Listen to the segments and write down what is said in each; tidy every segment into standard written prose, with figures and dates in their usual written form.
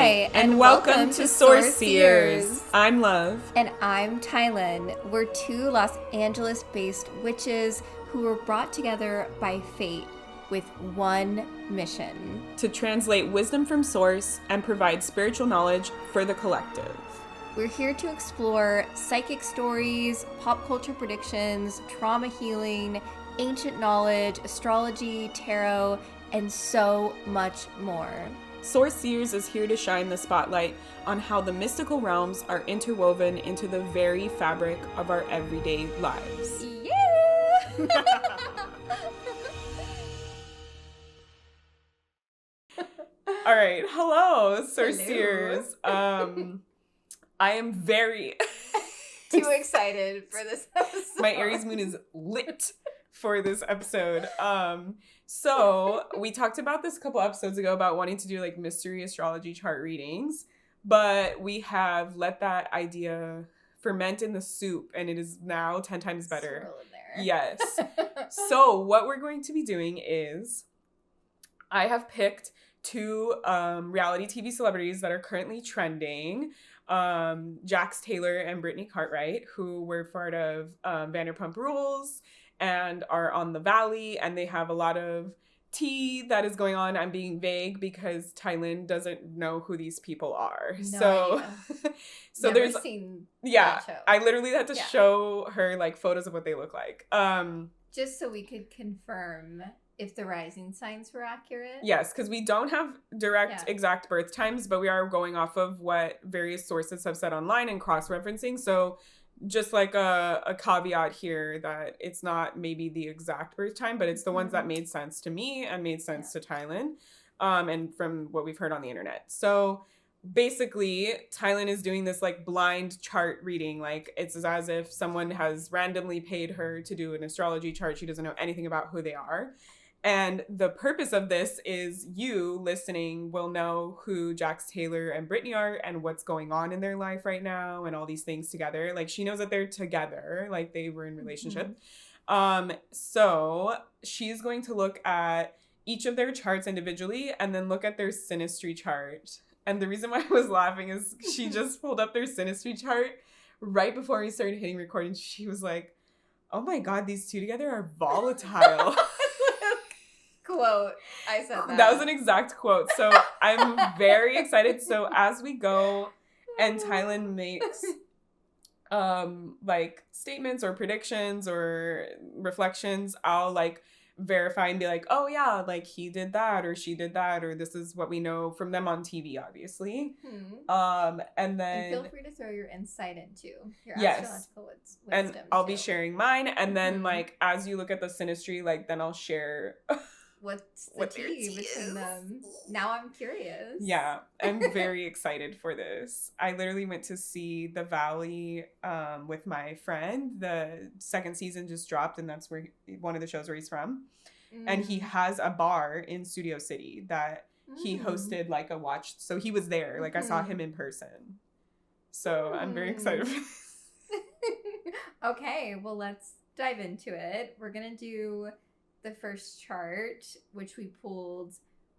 Hi, and welcome to Source Seers. I'm Love. And I'm Tylynn. We're two Los Angeles-based witches who were brought together by fate with one mission. To translate wisdom from Source and provide spiritual knowledge for the collective. We're here to explore psychic stories, pop culture predictions, trauma healing, ancient knowledge, astrology, tarot, and so much more. Source Seers is here to shine the spotlight on how the mystical realms are interwoven into the very fabric of our everyday lives. Yeah! All right. Hello, Source Seers. I am very too excited for this episode. My Aries moon is lit for this episode. So we talked about this a couple episodes ago about wanting to do like mystery astrology chart readings, but we have let that idea ferment in the soup and it is now 10 times better. Swirl in there. Yes. So what we're going to be doing is I have picked two reality TV celebrities that are currently trending. Jax Taylor and Brittany Cartwright, who were part of Vanderpump Rules and are on the Valley, and they have a lot of tea that is going on. I'm being vague because Tylynn doesn't know who these people are. No so Never there's seen that show. I literally had to show her like photos of what they look like. Just so we could confirm if the rising signs were accurate. Yes, because we don't have direct exact birth times, but we are going off of what various sources have said online and cross-referencing. So just like a caveat here that it's not maybe the exact birth time, but it's the ones that made sense to me and made sense to Tylynn, and from what we've heard on the internet. So basically, Tylynn is doing this like blind chart reading. Like it's as if someone has randomly paid her to do an astrology chart. She doesn't know anything about who they are. And the purpose of this is you listening will know who Jax Taylor and Brittany are and what's going on in their life right now and all these things together. Like she knows that they're together, like they were in relationship. So she's going to look at each of their charts individually and then look at their synastry chart. And the reason why I was laughing is she just pulled up their synastry chart right before we started hitting record and she was like, oh my God, these two together are volatile. Quote. I said that. That was an exact quote. So I'm very excited. So as we go and Tylynn makes like statements or predictions or reflections, I'll like verify and be like, oh yeah, like he did that or she did that or this is what we know from them on TV, obviously. And then feel free to throw your insight into your astrological wisdom. And I'll be sharing mine. And then like as you look at the synastry, like then I'll share what's the tea between them. Now I'm curious. Yeah, I'm very excited for this. I literally went to see The Valley with my friend. The second season just dropped, and that's where one of the shows where he's from. And he has a bar in Studio City that he hosted like a watch. So he was there. Like I saw him in person. So I'm very excited for this. Okay, well let's dive into it. We're going to do the first chart, which we pulled,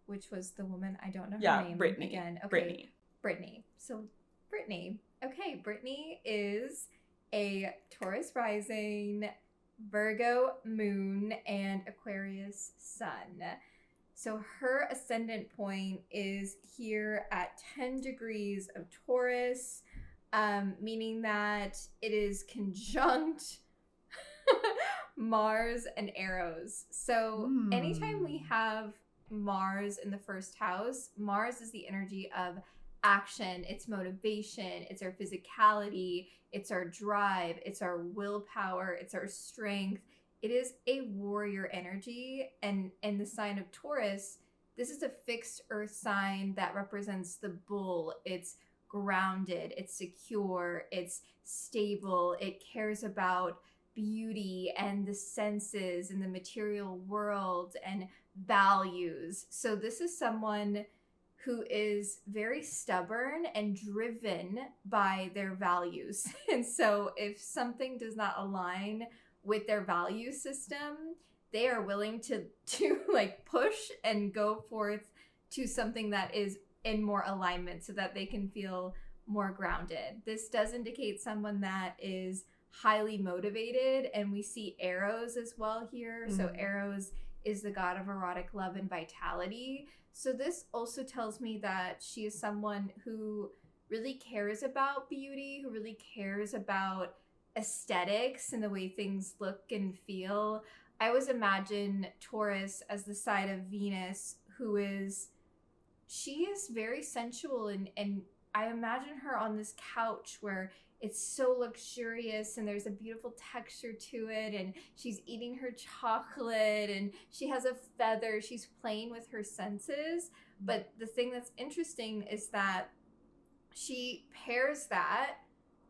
which was the woman, I don't know her name. Brittany. Again. Okay. Brittany. So Brittany. Okay, Brittany is a Taurus rising, Virgo moon, and Aquarius sun. So her ascendant point is here at 10 degrees of Taurus, meaning that it is conjunct Mars and Eros. So anytime we have Mars in the first house, Mars is the energy of action, it's motivation, it's our physicality, it's our drive, it's our willpower, it's our strength. It is a warrior energy. And in the sign of Taurus, this is a fixed earth sign that represents the bull. It's grounded, it's secure, it's stable, it cares about beauty and the senses and the material world and values. So this is someone who is very stubborn and driven by their values. And so if something does not align with their value system, they are willing to like push and go forth to something that is in more alignment so that they can feel more grounded. This does indicate someone that is highly motivated, and we see Eros as well here. So Eros is the god of erotic love and vitality. So this also tells me that she is someone who really cares about beauty, who really cares about aesthetics and the way things look and feel. I always imagine Taurus as the side of Venus she is very sensual, and I imagine her on this couch where it's so luxurious and there's a beautiful texture to it, and she's eating her chocolate and she has a feather. She's playing with her senses. But the thing that's interesting is that she pairs that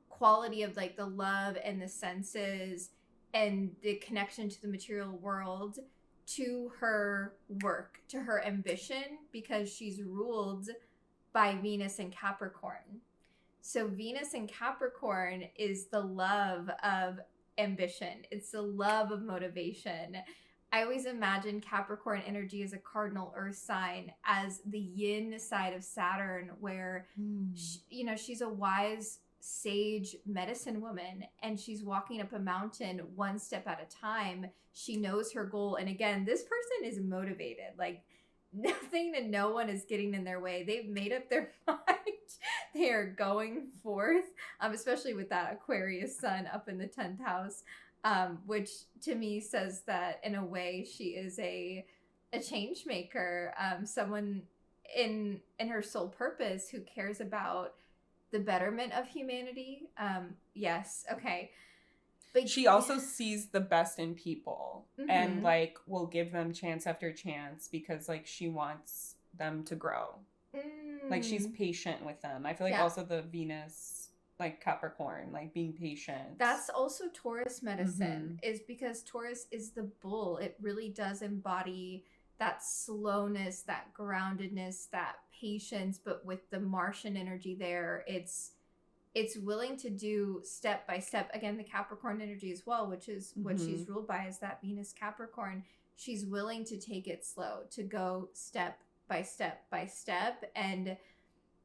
quality of like the love and the senses and the connection to the material world to her work, to her ambition, because she's ruled by Venus and Capricorn. So Venus and Capricorn is the love of ambition. It's the love of motivation. I always imagine Capricorn energy as a cardinal earth sign, as the yin side of Saturn, where she's a wise sage medicine woman, and she's walking up a mountain one step at a time. She knows her goal, and again, this person is motivated. Like, nothing and no one is getting in their way. They've made up their mind. They are going forth, especially with that Aquarius sun up in the 10th house, which to me says that in a way she is a change maker, someone in her sole purpose who cares about the betterment of humanity. Yes, okay. But she also sees the best in people and like will give them chance after chance because like she wants them to grow. Like she's patient with them. I feel like also the Venus, like Capricorn, like being patient. That's also Taurus medicine, is because Taurus is the bull. It really does embody that slowness, that groundedness, that patience, but with the Martian energy there, it's willing to do step by step. Again, the Capricorn energy as well, which is what she's ruled by, is that Venus Capricorn. She's willing to take it slow, to go step by step by step. And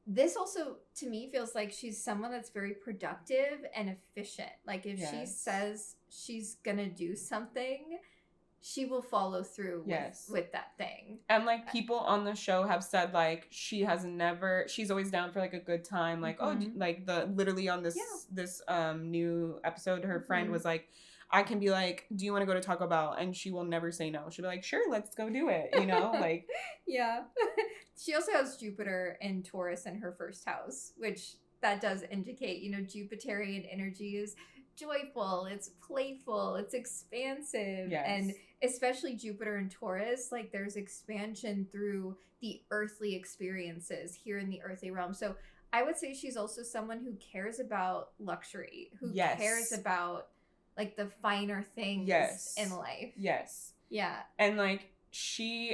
this also, to me, feels like she's someone that's very productive and efficient. Like if she says she's gonna do something, she will follow through with that thing. And like people on the show have said like she's always down for like a good time. Like like literally on this new episode, her friend was like, I can be like, do you want to go to Taco Bell? And she will never say no. She'll be like, sure, let's go do it. You know, like. Yeah. She also has Jupiter and Taurus in her first house, which that does indicate, Jupiterian energy is joyful, it's playful, it's expansive. And especially Jupiter and Taurus, like there's expansion through the earthly experiences here in the earthly realm. So I would say she's also someone who cares about luxury, who cares about like the finer things in life. Yes. Yeah. And like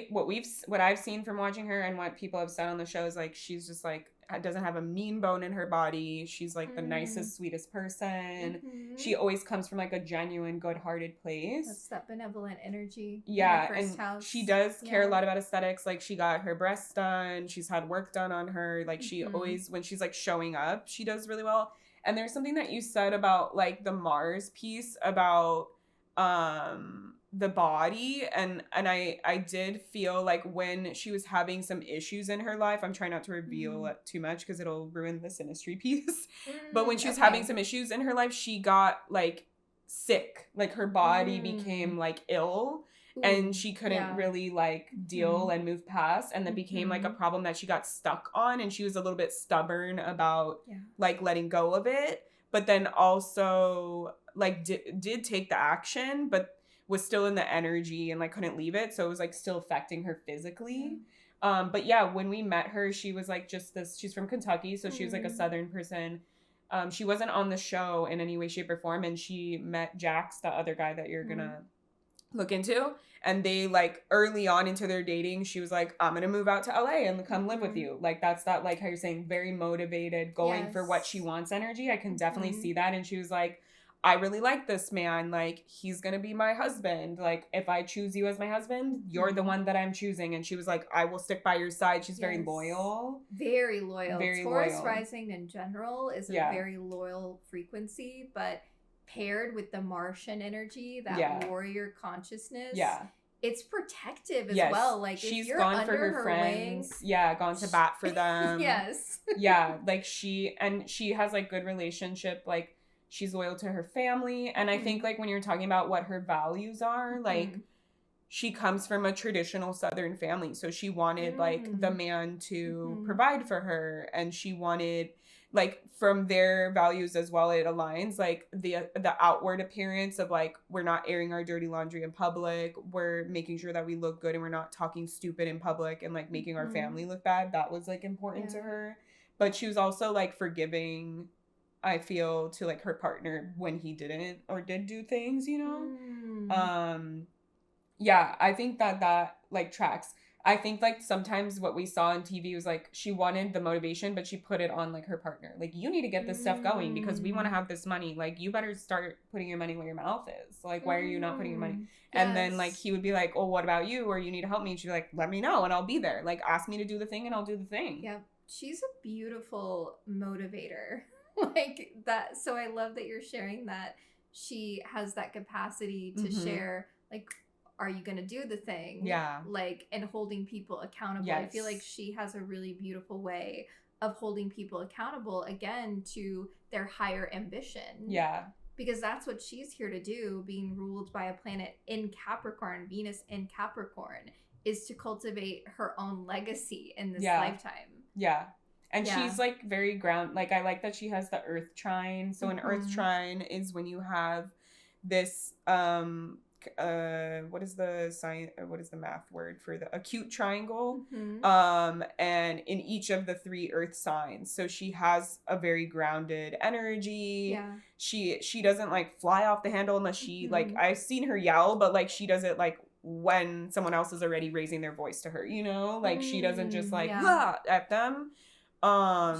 what I've seen from watching her and what people have said on the show is like she's just like doesn't have a mean bone in her body. She's like the nicest, sweetest person. She always comes from like a genuine, good-hearted place. That's that benevolent energy. Yeah, in the first and house. she does care a lot about aesthetics. Like she got her breasts done. She's had work done on her. Like she always, when she's like showing up, she does really well. And there's something that you said about like the Mars piece about the body, and I did feel like when she was having some issues in her life, I'm trying not to reveal it too much because it'll ruin the synastry piece, but when she was having some issues in her life, she got like sick, like her body became like ill. And she couldn't really like deal and move past, and that became like a problem that she got stuck on, and she was a little bit stubborn about like letting go of it, but then also like did take the action, but was still in the energy and like couldn't leave it, so it was like still affecting her physically. But yeah, when we met her, she was like just this, she's from Kentucky, so she was like a southern person. She wasn't on the show in any way, shape, or form, and she met Jax, the other guy that you're gonna look into, and they like early on into their dating, she was like, I'm gonna move out to LA and come live with you. Like that's that, like how you're saying, very motivated, going for what she wants energy. I can definitely see that. And she was like, I really like this man. Like, he's going to be my husband. Like, if I choose you as my husband, you're the one that I'm choosing. And she was like, I will stick by your side. She's very loyal. Very loyal. Very Taurus loyal. rising in general is a very loyal frequency, but paired with the Martian energy, that warrior consciousness. Yeah. It's protective as well. Like, she's if you're gone under for her friends. Wing, gone to bat for them. Yes. Like, she has like good relationship. Like, she's loyal to her family. And I think like when you're talking about what her values are, like she comes from a traditional Southern family. So she wanted like the man to provide for her, and she wanted, like, from their values as well, it aligns, like the outward appearance of like, we're not airing our dirty laundry in public, we're making sure that we look good, and we're not talking stupid in public and like making our family look bad. That was like important to her. But she was also like forgiving, I feel, to like her partner when he didn't or did do things, you know. I think that like tracks. I think like sometimes what we saw on TV was like she wanted the motivation, but she put it on like her partner. Like, you need to get this stuff going because we want to have this money. Like, you better start putting your money where your mouth is. Like, why are you not putting your money? And then like he would be like, oh, what about you? Or you need to help me. And she'd be like, let me know and I'll be there. Like, ask me to do the thing and I'll do the thing. Yeah. She's a beautiful motivator. Like that. So I love that you're sharing that she has that capacity to share, like, are you going to do the thing? Yeah. Like, and holding people accountable. Yes. I feel like she has a really beautiful way of holding people accountable, again, to their higher ambition. Yeah. Because that's what she's here to do, being ruled by a planet in Capricorn, Venus in Capricorn, is to cultivate her own legacy in this lifetime. Yeah. And she's like very like, I like that she has the earth trine. So an earth trine is when you have this, what is the math word for the acute triangle? And in each of the 3 earth signs. So she has a very grounded energy. Yeah. She doesn't like fly off the handle unless she like, I've seen her yell, but like she does it like when someone else is already raising their voice to her, you know? Like she doesn't just like at them.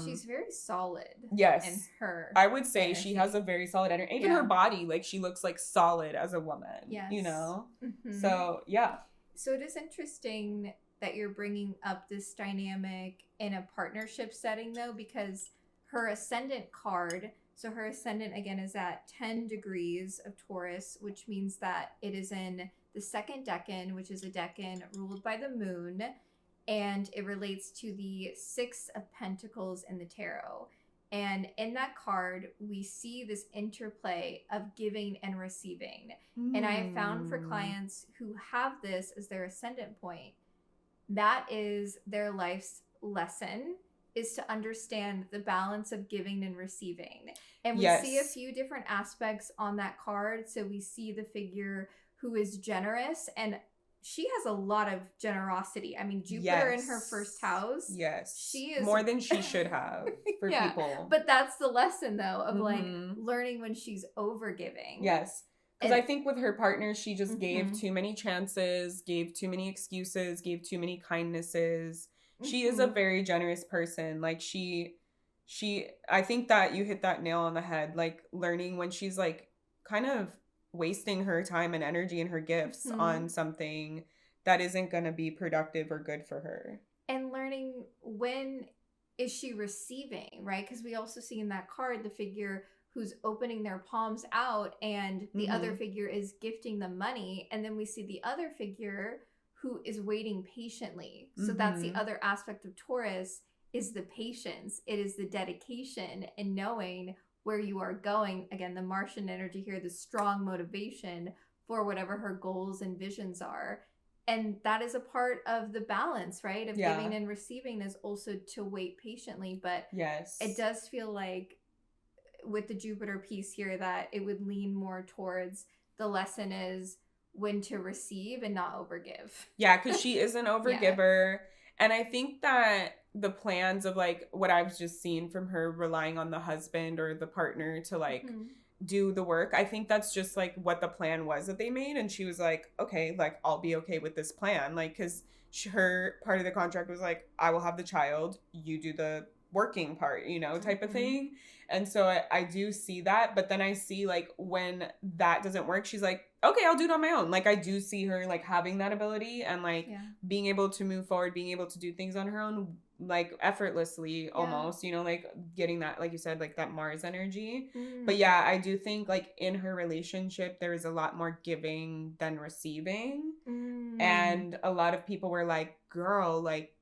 She's very solid. Yes. In her I would say energy. She has a very solid energy. Even her body, like she looks like solid as a woman. Yes. You know? So, yeah. So it is interesting that you're bringing up this dynamic in a partnership setting, though, because her ascendant card, so her ascendant, again, is at 10 degrees of Taurus, which means that it is in the 2nd decan, which is a decan ruled by the moon. And it relates to the 6 of Pentacles in the tarot. And in that card, we see this interplay of giving and receiving. And I have found for clients who have this as their ascendant point, that is their life's lesson, is to understand the balance of giving and receiving. And we see a few different aspects on that card. So we see the figure who is generous, and she has a lot of generosity. I mean, Jupiter in her 1st house. Yes. She is more than she should have for people. But that's the lesson, though, of like learning when she's overgiving. Yes. Because I think with her partner, she just gave too many chances, gave too many excuses, gave too many kindnesses. She is a very generous person. Like I think that you hit that nail on the head. Like learning when she's like kind of wasting her time and energy and her gifts on something that isn't going to be productive or good for her. And learning when is she receiving, right? Because we also see in that card the figure who's opening their palms out, and the other figure is gifting them money. And then we see the other figure who is waiting patiently. So that's the other aspect of Taurus, is the patience. It is the dedication and knowing where you are going. Again, the Martian energy here, the strong motivation for whatever her goals and visions are. And that is a part of the balance, right? Of giving and receiving, is also to wait patiently. But it does feel like with the Jupiter piece here that it would lean more towards the lesson is when to receive and not overgive. Yeah, because she is an overgiver. And I think that the plans of like what I've just seen from her relying on the husband or the partner to like do the work, I think that's just like what the plan was that they made. And she was like, okay, like I'll be okay with this plan. Like, because her part of the contract was like, I will have the child, you do the working part, you know, type of thing. And so I do see that, but then I see like when that doesn't work, she's like, okay, I'll do it on my own. Like I do see her like having that ability and like being able to move forward, being able to do things on her own, like effortlessly almost, you know, like getting that, like you said, like that Mars energy. But yeah, I do think like in her relationship, there is a lot more giving than receiving. And a lot of people were like, girl, like,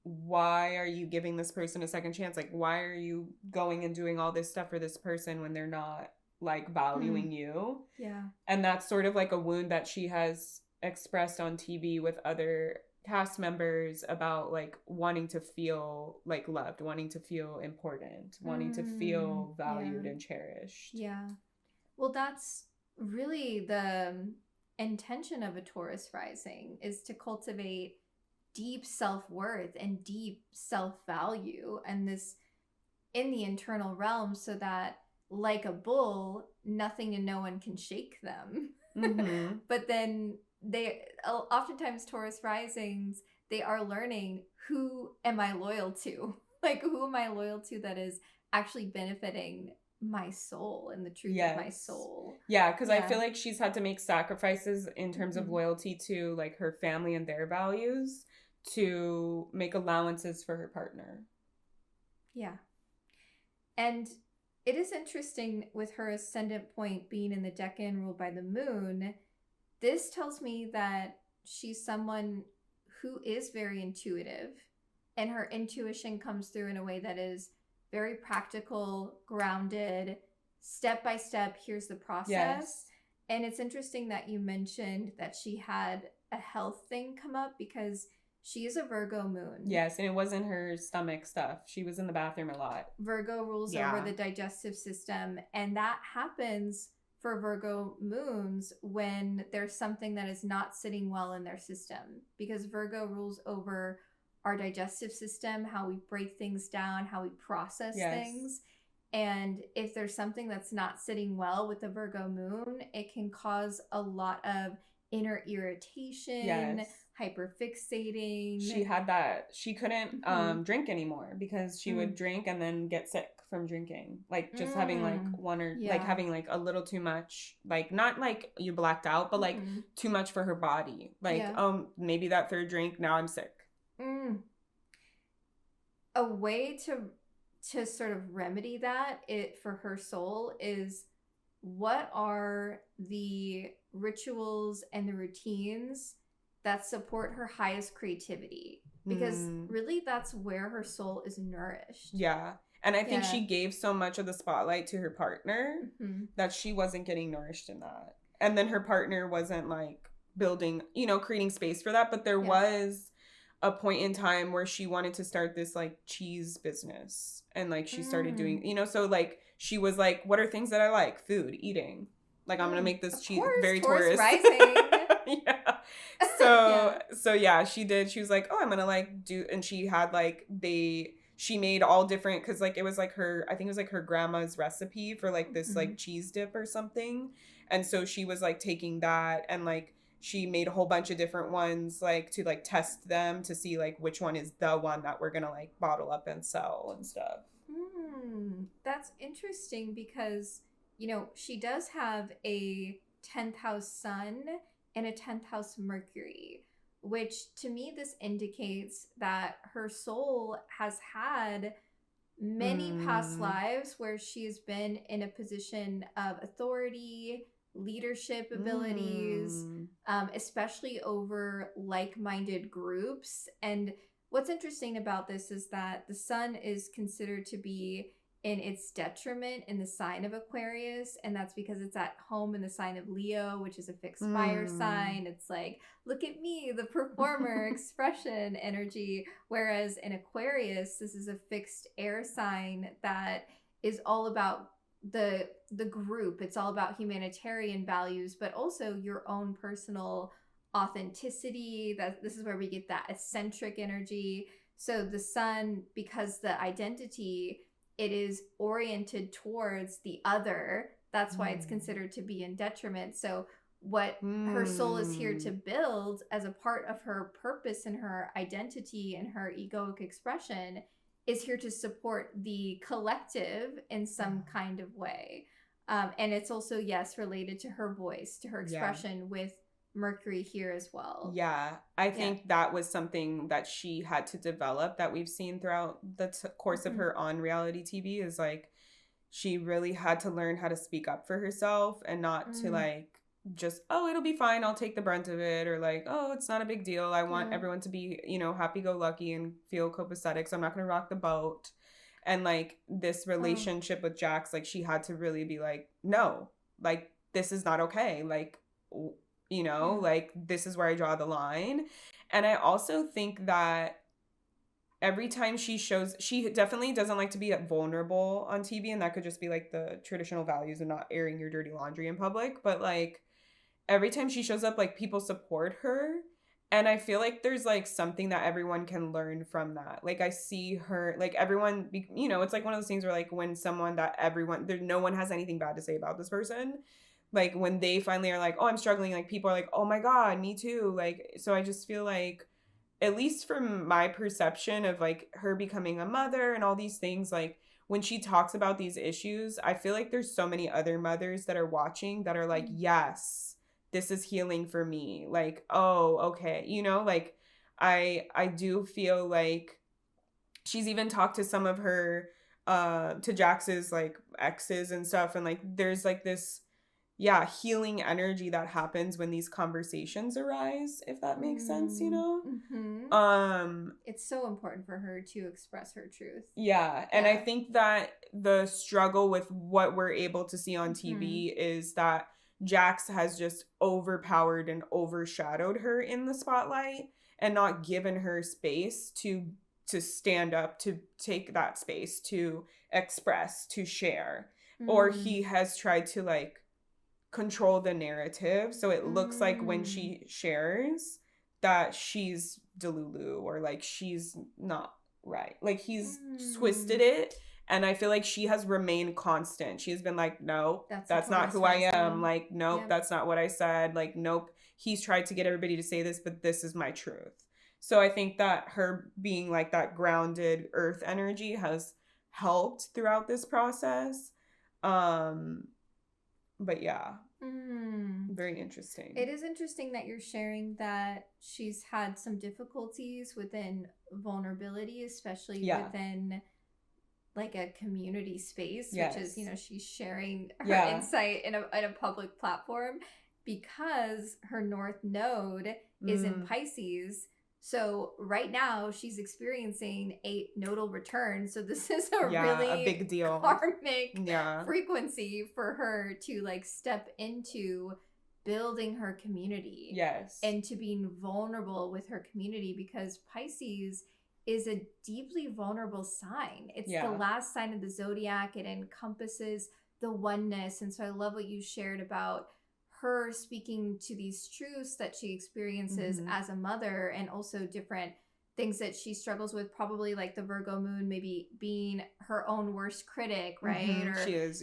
why are you giving this person a second chance? Like, why are you going and doing all this stuff for this person when they're not like valuing you? Yeah. And that's sort of like a wound that she has expressed on TV with other cast members about like wanting to feel like loved, wanting to feel important, wanting to feel valued and cherished. Yeah. Well, that's really the intention of a Taurus rising, is to cultivate deep self-worth and deep self-value, and this in the internal realm, so that like a bull, nothing and no one can shake them. But then they oftentimes Taurus risings, they are learning, who am I loyal to? Like, who am I loyal to that is actually benefiting my soul and the truth of my soul? Yeah, because I feel like she's had to make sacrifices in terms of loyalty to like her family and their values to make allowances for her partner. Yeah. And it is interesting with her ascendant point being in the Decan ruled by the moon. This tells me that she's someone who is very intuitive, and her intuition comes through in a way that is very practical, grounded, step by step. Here's the process. Yes. And it's interesting that you mentioned that she had a health thing come up, because she is a Virgo moon. Yes, and it wasn't her stomach stuff. She was in the bathroom a lot. Virgo rules over the digestive system, and that happens for Virgo moons when there's something that is not sitting well in their system, because Virgo rules over our digestive system, how we break things down, how we process things. And if there's something that's not sitting well with the Virgo moon, it can cause a lot of inner irritation, hyperfixating. She had that. She couldn't drink anymore because she would drink and then get sick from drinking. Like just having like one or like having like a little too much, like not like you blacked out, but like too much for her body. Like, maybe that third drink, now I'm sick. A way to sort of remedy that for her soul is, what are the rituals and the routines that support her highest creativity? Because really that's where her soul is nourished. Yeah. And I think she gave so much of the spotlight to her partner that she wasn't getting nourished in that. And then her partner wasn't like building, you know, creating space for that. But there was a point in time where she wanted to start this like cheese business. And like she started doing, you know, so like she was like, what are things that I like? Food, eating. Like, I'm going to make this cheese very Taurus. Rising. So yeah, she did. She was like, oh, I'm going to like do, and she had like, she made all different, cause like, it was like I think it was like her grandma's recipe for like this like cheese dip or something. And so she was like taking that and like, she made a whole bunch of different ones like to like test them to see like which one is the one that we're going to like bottle up and sell and stuff. That's interesting because, you know, she does have a 10th house sun and a 10th house Mercury, which to me, this indicates that her soul has had many past lives where she's been in a position of authority, leadership abilities, especially over like-minded groups. And what's interesting about this is that the sun is considered to be in its detriment in the sign of Aquarius, and that's because it's at home in the sign of Leo, which is a fixed fire sign. It's like, look at me, the performer, expression, energy. Whereas in Aquarius, this is a fixed air sign that is all about the group. It's all about humanitarian values, but also your own personal authenticity. That this is where we get that eccentric energy. So the sun, because the identity, it is oriented towards the other. That's why it's considered to be in detriment. So what her soul is here to build as a part of her purpose and her identity and her egoic expression is here to support the collective in some kind of way. And it's also, yes, related to her voice, to her expression with Mercury here as well. Yeah, I think that was something that she had to develop that we've seen throughout the course of her on reality TV is like she really had to learn how to speak up for herself and not to like just, oh, it'll be fine, I'll take the brunt of it, or like, oh, it's not a big deal, I want everyone to be, you know, happy-go-lucky and feel copacetic, so I'm not gonna rock the boat. And like this relationship with Jax, like she had to really be like, no, like this is not okay, like, you know, like this is where I draw the line. And I also think that every time she definitely doesn't like to be vulnerable on TV, and that could just be like the traditional values of not airing your dirty laundry in public, but like every time she shows up, like people support her. And I feel like there's like something that everyone can learn from that. Like I see her, like everyone, you know, it's like one of those things where like when someone that no one has anything bad to say about this person. Like when they finally are like, oh, I'm struggling, like people are like, oh my God, me too. Like, so I just feel like, at least from my perception of like her becoming a mother and all these things, like when she talks about these issues, I feel like there's so many other mothers that are watching that are like, yes, this is healing for me. Like, oh, okay. You know, like I do feel like she's even talked to some of her, to Jax's like exes and stuff. And like, there's like this, healing energy that happens when these conversations arise, if that makes sense, you know? It's so important for her to express her truth. And I think that the struggle with what we're able to see on TV is that Jax has just overpowered and overshadowed her in the spotlight and not given her space to stand up, to take that space, to express, to share. Or he has tried to like control the narrative, so it looks like when she shares that she's delulu or like she's not right, like he's twisted it. And I feel like she has remained constant. She's been like, no, that's not who I am. Like, nope, that's not what I said. Like, nope, he's tried to get everybody to say this, but this is my truth. So I think that her being like that grounded earth energy has helped throughout this process. But yeah, very interesting. It is interesting that you're sharing that she's had some difficulties within vulnerability, especially within like a community space, which is, you know, she's sharing her insight in a public platform because her North Node is in Pisces. So right now she's experiencing a nodal return. So this is a really a big deal, karmic frequency for her to like step into building her community. And to being vulnerable with her community, because Pisces is a deeply vulnerable sign. It's the last sign of the zodiac. It encompasses the oneness. And so I love what you shared about her speaking to these truths that she experiences as a mother, and also different things that she struggles with, probably like the Virgo moon maybe being her own worst critic, right? Or she is,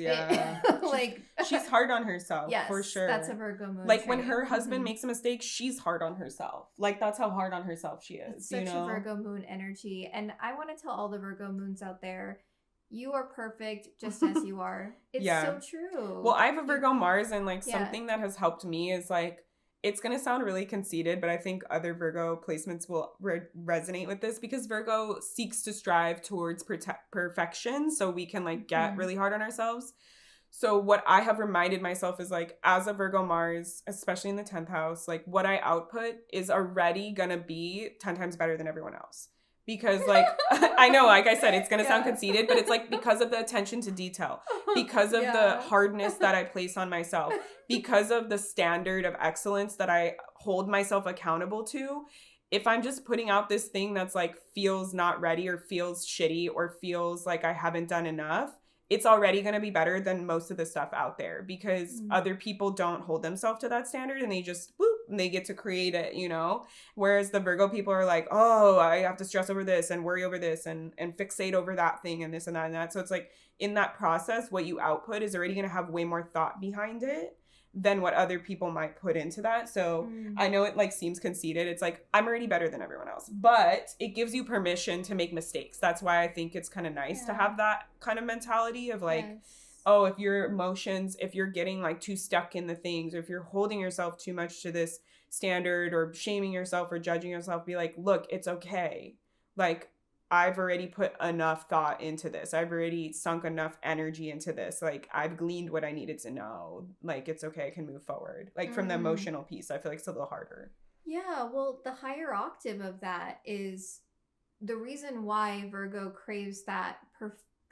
like she's hard on herself, for sure. That's a Virgo moon. Like when her husband makes a mistake, she's hard on herself. Like that's how hard on herself she is. It's such a Virgo moon energy. And I want to tell all the Virgo moons out there, you are perfect just as you are. It's so true. Well, I have a Virgo Mars, and like something that has helped me is like, it's going to sound really conceited, but I think other Virgo placements will resonate with this, because Virgo seeks to strive towards perfection, so we can like get really hard on ourselves. So what I have reminded myself is like, as a Virgo Mars, especially in the 10th house, like what I output is already going to be 10 times better than everyone else. Because like, I know, like I said, it's going to sound conceited, but it's like because of the attention to detail, because of the hardness that I place on myself, because of the standard of excellence that I hold myself accountable to. If I'm just putting out this thing that's like feels not ready or feels shitty or feels like I haven't done enough, it's already going to be better than most of the stuff out there, because other people don't hold themselves to that standard, and they just and they get to create it, you know? Whereas the Virgo people are like, oh, I have to stress over this and worry over this and fixate over that thing and this and that and that. So it's like in that process, what you output is already going to have way more thought behind it than what other people might put into that. So I know it like seems conceited. It's like, I'm already better than everyone else, but it gives you permission to make mistakes. That's why I think it's kind of nice to have that kind of mentality of like, oh, if your emotions, if you're getting like too stuck in the things, or if you're holding yourself too much to this standard or shaming yourself or judging yourself, be like, look, it's okay. Like, I've already put enough thought into this. I've already sunk enough energy into this. Like, I've gleaned what I needed to know. Like, it's okay. I can move forward. Like, from the emotional piece, I feel like it's a little harder. Yeah, well, the higher octave of that is the reason why Virgo craves that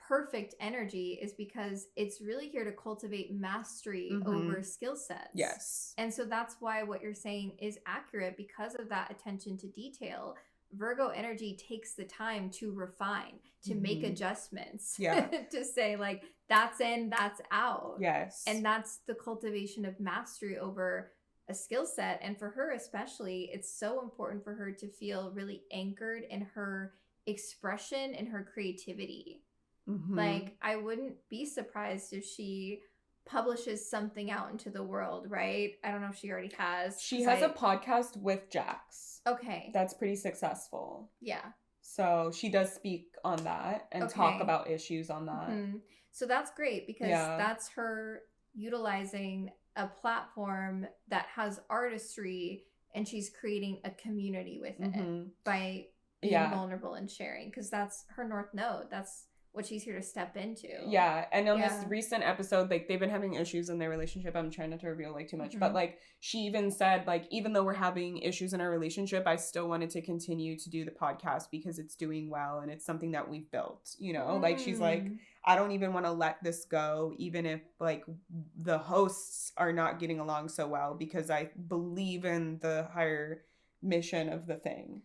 perfect energy is because it's really here to cultivate mastery over skill sets. Yes. And so that's why what you're saying is accurate, because of that attention to detail. Virgo energy takes the time to refine, to make adjustments, to say like, that's in, that's out. Yes. And that's the cultivation of mastery over a skill set. And for her especially, it's so important for her to feel really anchored in her expression and her creativity. Like, I wouldn't be surprised if she publishes something out into the world, right? I don't know if she already has. She has a podcast with Jax. Okay. That's pretty successful. Yeah. So she does speak on that and talk about issues on that. So that's great, because that's her utilizing a platform that has artistry, and she's creating a community with it by being vulnerable and sharing, because that's her North Node. That's what she's here to step into. Yeah. And on this recent episode, like, they've been having issues in their relationship. I'm trying not to reveal like too much, but like, she even said like, even though we're having issues in our relationship, I still wanted to continue to do the podcast because it's doing well and it's something that we've built, you know? Like, she's like, I don't even want to let this go, even if like the hosts are not getting along so well, because I believe in the higher mission of the thing.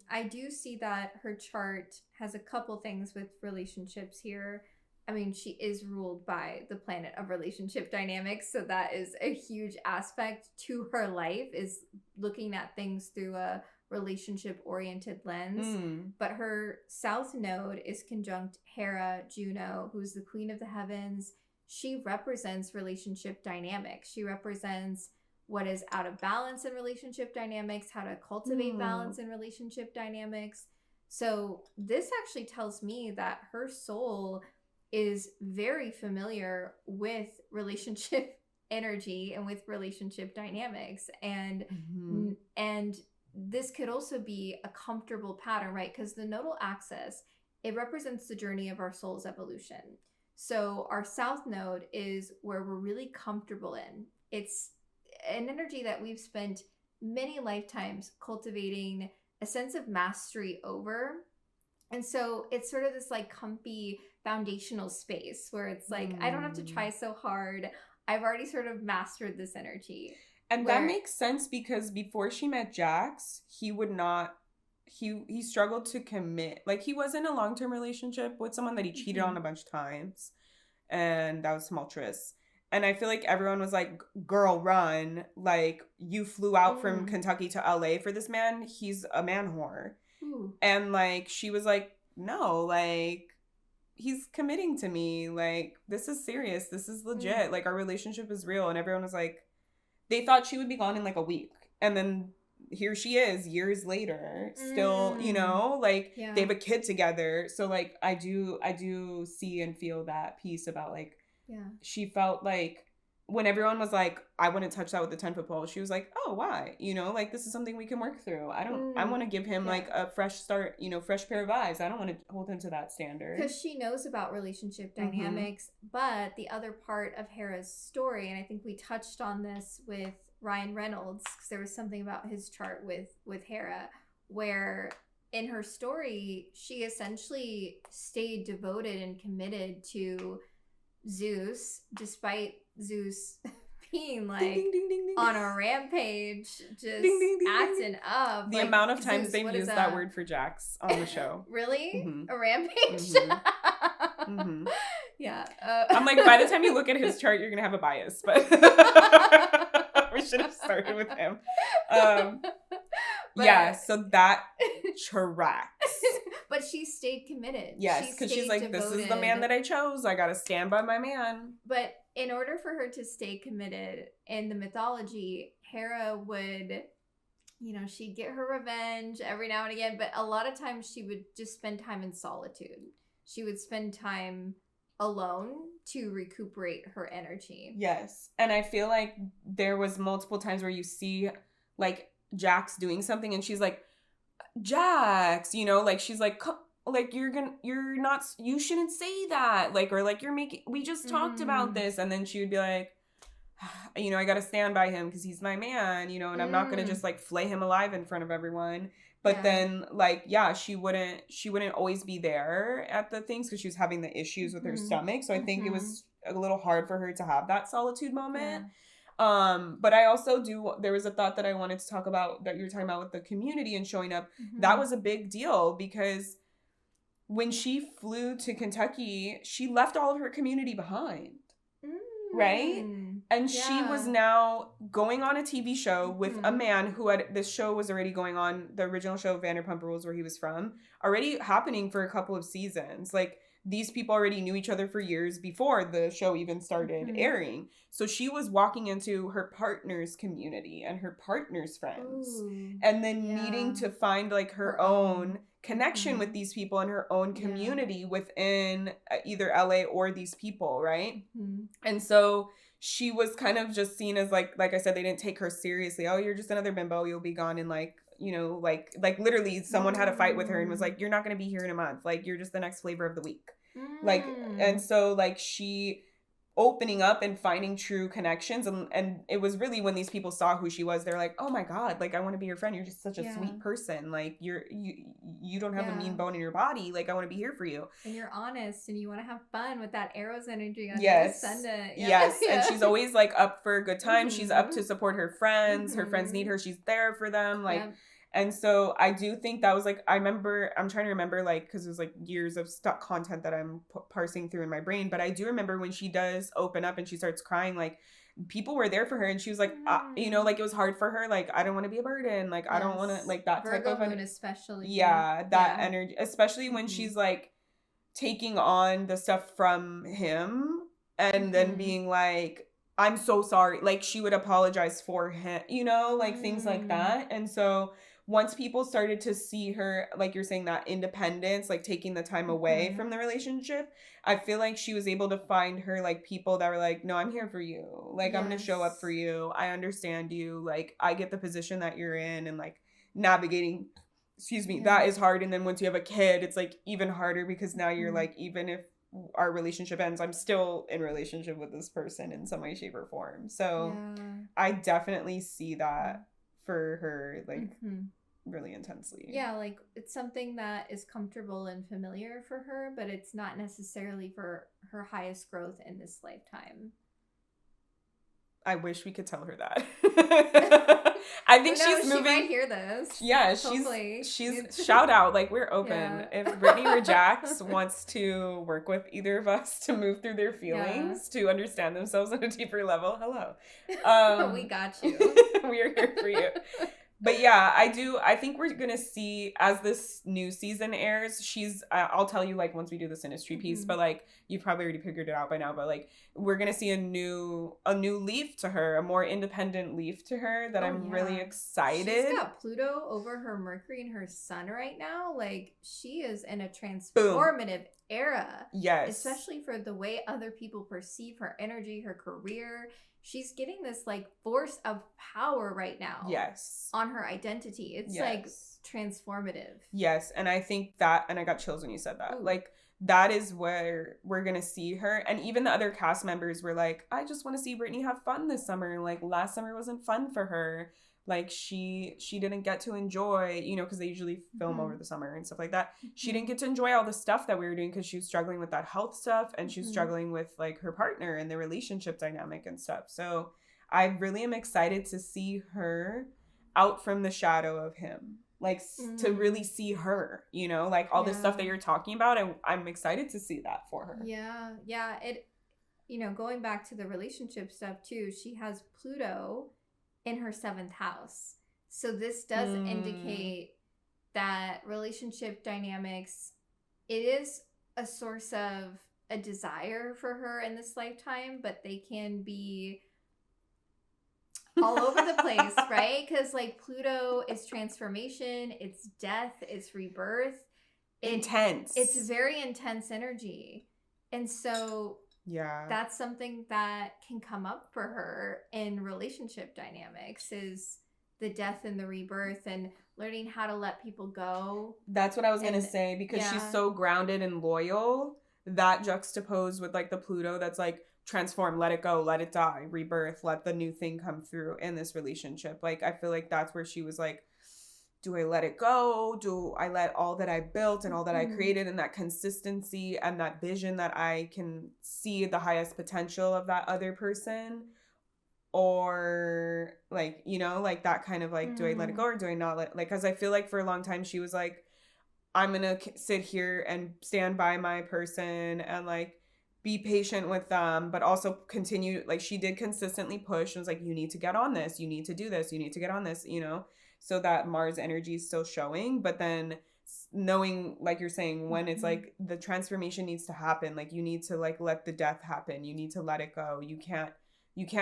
I do see that her chart has a couple things with relationships here. I mean, she is ruled by the planet of relationship dynamics, so that is a huge aspect to her life, is looking at things through a relationship-oriented lens. But her South Node is conjunct Hera, Juno, who's the queen of the heavens. She represents relationship dynamics. She represents what is out of balance in relationship dynamics, how to cultivate balance in relationship dynamics. So this actually tells me that her soul is very familiar with relationship energy and with relationship dynamics. And this could also be a comfortable pattern, right? Because the nodal axis, it represents the journey of our soul's evolution. So our South Node is where we're really comfortable in. It's an energy that we've spent many lifetimes cultivating a sense of mastery over. And so it's sort of this like comfy foundational space where it's like, I don't have to try so hard. I've already sort of mastered this energy. And that makes sense, because before she met Jax, he would not, he struggled to commit. Like, he was in a long-term relationship with someone that he cheated on a bunch of times, and that was tumultuous. And I feel like everyone was like, girl, run. Like, you flew out from Kentucky to LA for this man. He's a man whore. And like, she was like, no, like, he's committing to me. Like, this is serious. This is legit. Like, our relationship is real. And everyone was like, they thought she would be gone in like a week. And then here she is years later, still, you know, like they have a kid together. So like, I do see and feel that piece about like, she felt like when everyone was like, I wouldn't touch that with the 10-foot pole, she was like, oh, why? You know, like, this is something we can work through. I want to give him like a fresh start, you know, fresh pair of eyes. I don't want to hold him to that standard. Because she knows about relationship dynamics. But the other part of Hera's story, and I think we touched on this with Ryan Reynolds, because there was something about his chart with Hera, where in her story, she essentially stayed devoted and committed to Zeus, despite Zeus being like ding, ding, ding, on a rampage, just acting up. The like, amount of times they've used that word for Jax on the show. Really? A rampage? Yeah. I'm like, by the time you look at his chart, you're going to have a bias, but we should have started with him. Yeah, so that tracks. But she stayed committed. Yes, because she's like, devoted. this is the man that I chose. I got to stand by my man. But in order for her to stay committed in the mythology, Hera would, she'd get her revenge every now and again. But a lot of times she would just spend time in solitude. She would spend time alone to recuperate her energy. Yes. And I feel like there was multiple times where you see like Jax doing something and she's like, Jax, like she's like you shouldn't say that, like, or like we just talked about this, and then she would be like, I gotta stand by him because he's my man, and I'm not gonna just like flay him alive in front of everyone. But then like, she wouldn't always be there at the things because she was having the issues with her stomach, so I think it was a little hard for her to have that solitude moment. But I also there was a thought that I wanted to talk about that you were talking about with the community and showing up. That was a big deal because when she flew to Kentucky, she left all of her community behind. Right? And she was now going on a TV show with a man who this show was already going on, the original show Vanderpump Rules, where he was from, already happening for a couple of seasons. Like, these people already knew each other for years before the show even started airing. So she was walking into her partner's community and her partner's friends. And then needing to find like her own connection with these people and her own community within either LA or these people, right? And so she was kind of just seen as like I said, they didn't take her seriously. Oh, you're just another bimbo. You'll be gone in like literally someone had a fight with her and was like, you're not going to be here in a month. Like, you're just the next flavor of the week. Like, and so like she opening up and finding true connections. And it was really when these people saw who she was, they're like, oh my God, like, I want to be your friend. You're just such a sweet person. Like, you don't have a mean bone in your body. Like, I want to be here for you. And you're honest and you want to have fun with that Arrows energy on the ascendant. Yes. And she's always like up for a good time. She's up to support her friends. Her friends need her. She's there for them. Like, and so I do think that was like, I'm trying to remember, like, because it was like years of stuck content that I'm parsing through in my brain. But I do remember when she does open up and she starts crying, like, people were there for her. And she was like, like, it was hard for her. Like, I don't want to be a burden. Like, I don't want to, like, that Virgo type of moon especially. Yeah, that energy, especially when she's like taking on the stuff from him and then being like, I'm so sorry. Like, she would apologize for him, like things like that. And so once people started to see her, like you're saying, that independence, like taking the time away from the relationship, I feel like she was able to find her, like, people that were like, no, I'm here for you. Like, I'm going to show up for you. I understand you. Like, I get the position that you're in, and like navigating, that is hard. And then once you have a kid, it's like even harder because now you're like, even if our relationship ends, I'm still in relationship with this person in some way, shape, or form. So I definitely see that for her, like, really intensely. Yeah, like, it's something that is comfortable and familiar for her, but it's not necessarily for her highest growth in this lifetime. I wish we could tell her that. I think she's moving. She might hear this. Yeah, she's shout out, like, we're open. If Brittany or Jax wants to work with either of us to move through their feelings, to understand themselves on a deeper level, hello. We got you. We are here for you. But yeah, I think we're going to see, as this new season airs, I'll tell you, like, once we do the synastry piece, but like, you've probably already figured it out by now, but like, we're going to see a new leaf to her, a more independent leaf to her that I'm really excited. She's got Pluto over her Mercury and her Sun right now. Like, she is in a transformative era. Yes. Especially for the way other people perceive her energy, her career. She's getting this, like, force of power right now. Yes. On her identity. It's, like, transformative. Yes. And I think that, and I got chills when you said that. Ooh. Like, that is where we're going to see her. And even the other cast members were like, I just want to see Brittany have fun this summer. Like, last summer wasn't fun for her. Like, she didn't get to enjoy, because they usually film over the summer and stuff like that. She didn't get to enjoy all the stuff that we were doing because she was struggling with that health stuff, and she was struggling with, like, her partner and the relationship dynamic and stuff. So I really am excited to see her out from the shadow of him, like, to really see her, like, all this stuff that you're talking about. And I'm excited to see that for her. Yeah. It, going back to the relationship stuff too, she has Pluto in her 7th house. So this does indicate that relationship dynamics, it is a source of a desire for her in this lifetime, but they can be all over the place, right? Because like Pluto is transformation, it's death, it's rebirth. Intense. It's very intense energy. And so that's something that can come up for her in relationship dynamics, is the death and the rebirth and learning how to let people go. That's what I was going to say, because she's so grounded and loyal, that juxtaposed with like the Pluto that's like transform, let it go, let it die, rebirth, let the new thing come through in this relationship. Like, I feel like that's where she was like, do I let it go? Do I let all that I built and all that I created, and that consistency and that vision that I can see the highest potential of that other person? Or like, you know, like that kind of like, do I let it go or do I not let, like, because I feel like for a long time she was like, I'm gonna sit here and stand by my person and like be patient with them, but also continue, like she did consistently push and was like, you need to get on this, you need to do this, you need to get on this, you know, so that Mars energy is still showing. But then knowing, like you're saying, when it's like the transformation needs to happen, like you need to like let the death happen, you need to let it go, you can't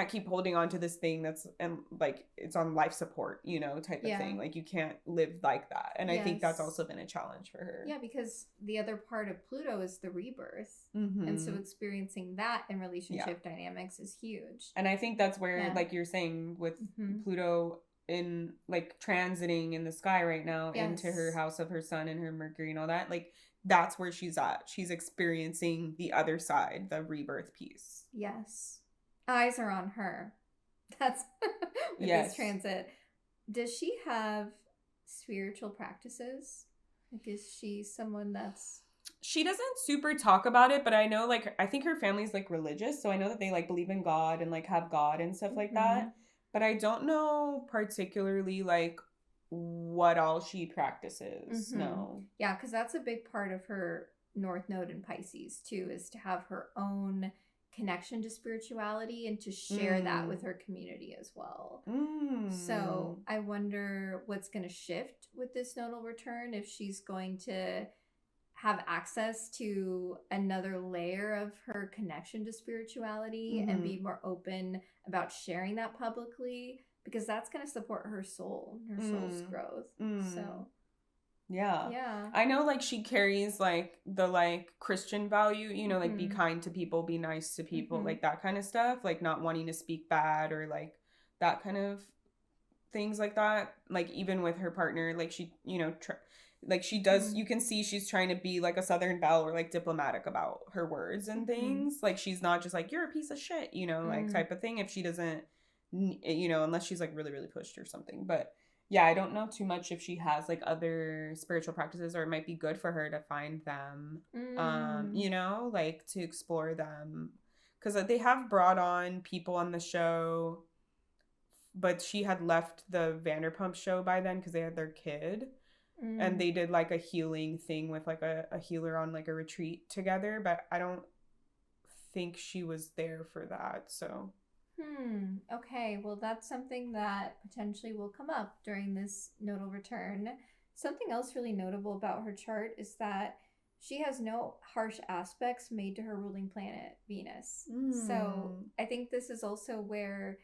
keep holding on to this thing that's, and like it's on life support, you know, type of thing. Like you can't live like that. And I think that's also been a challenge for her. Yeah, because the other part of Pluto is the rebirth. And so experiencing that in relationship dynamics is huge. And I think that's where, like you're saying, with Pluto in like transiting in the sky right now into her house of her sun and her Mercury and all that, like that's where she's at. She's experiencing the other side, the rebirth piece. Yes. Eyes are on her. That's with this transit. Does she have spiritual practices? Like, is she someone that's... She doesn't super talk about it, but I know, like, I think her family's like religious, so I know that they like believe in God and like have God and stuff like that. But I don't know particularly like what all she practices. No. Yeah, because that's a big part of her North Node in Pisces too, is to have her own connection to spirituality and to share that with her community as well. So I wonder what's going to shift with this nodal return, if she's going to have access to another layer of her connection to spirituality and be more open about sharing that publicly, because that's going to support her soul, her soul's growth. So yeah, I know, like she carries like the like Christian value, you know, like be kind to people, be nice to people, like that kind of stuff, like not wanting to speak bad or like that kind of things like that. Like even with her partner, like she, you know, like she does, you can see she's trying to be like a Southern belle or like diplomatic about her words and things. Like she's not just like, you're a piece of shit, you know, like type of thing, if she doesn't, you know, unless she's like really, really pushed or something. But yeah, I don't know too much if she has like other spiritual practices, or it might be good for her to find them, you know, like to explore them. Because they have brought on people on the show, but she had left the Vanderpump show by then because they had their kid. And they did like a healing thing with like a healer on like a retreat together. But I don't think she was there for that, so... Okay, well that's something that potentially will come up during this nodal return. Something else really notable about her chart is that she has no harsh aspects made to her ruling planet, Venus. So I think this is also where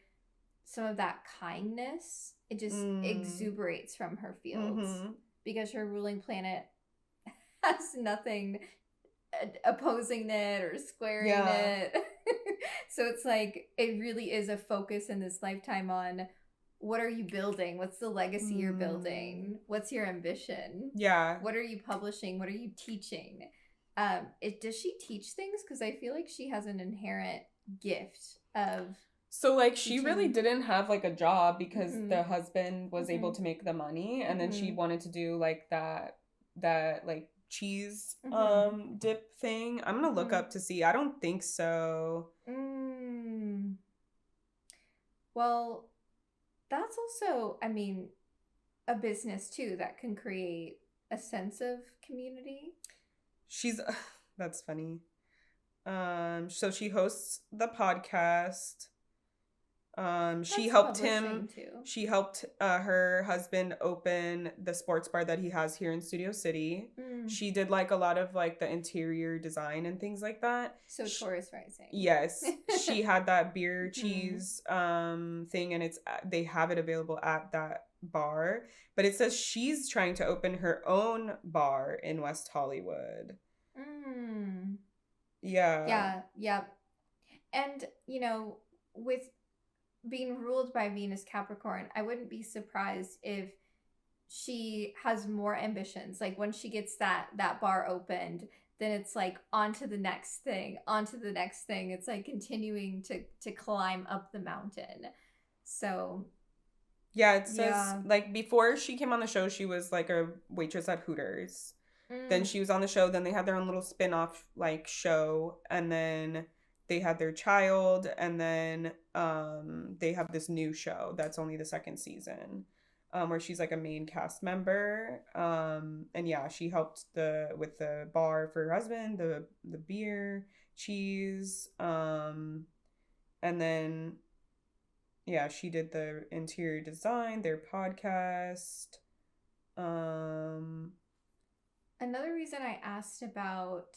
some of that kindness, it just exuberates from her fields, because her ruling planet has nothing opposing it or squaring it. So it's like, it really is a focus in this lifetime on what are you building? What's the legacy you're building? What's your ambition? What are you publishing? What are you teaching? Does she teach things? Because I feel like she has an inherent gift of... So like she really didn't have like a job because the husband was able to make the money, and then she wanted to do like that like cheese dip thing. I'm gonna look up to see. I don't think so. Well, that's also, I mean, a business too that can create a sense of community. That's funny. So she hosts the podcast. She helped him. She helped her husband open the sports bar that he has here in Studio City. She did like a lot of like the interior design and things like that. So Taurus rising. Yes, she had that beer cheese thing, and they have it available at that bar. But it says she's trying to open her own bar in West Hollywood. Yeah. Yeah. And with being ruled by Venus Capricorn, I wouldn't be surprised if she has more ambitions. Like when she gets that bar opened, then it's like on to the next thing. It's like continuing to climb up the mountain. So yeah, it says like before she came on the show, she was like a waitress at Hooters. Then she was on the show. Then they had their own little spin-off like show, and then they had their child, and then they have this new show that's only the second season, where she's like a main cast member. And yeah, she helped with the bar for her husband, the beer, cheese, and then yeah, she did the interior design, their podcast. Another reason I asked about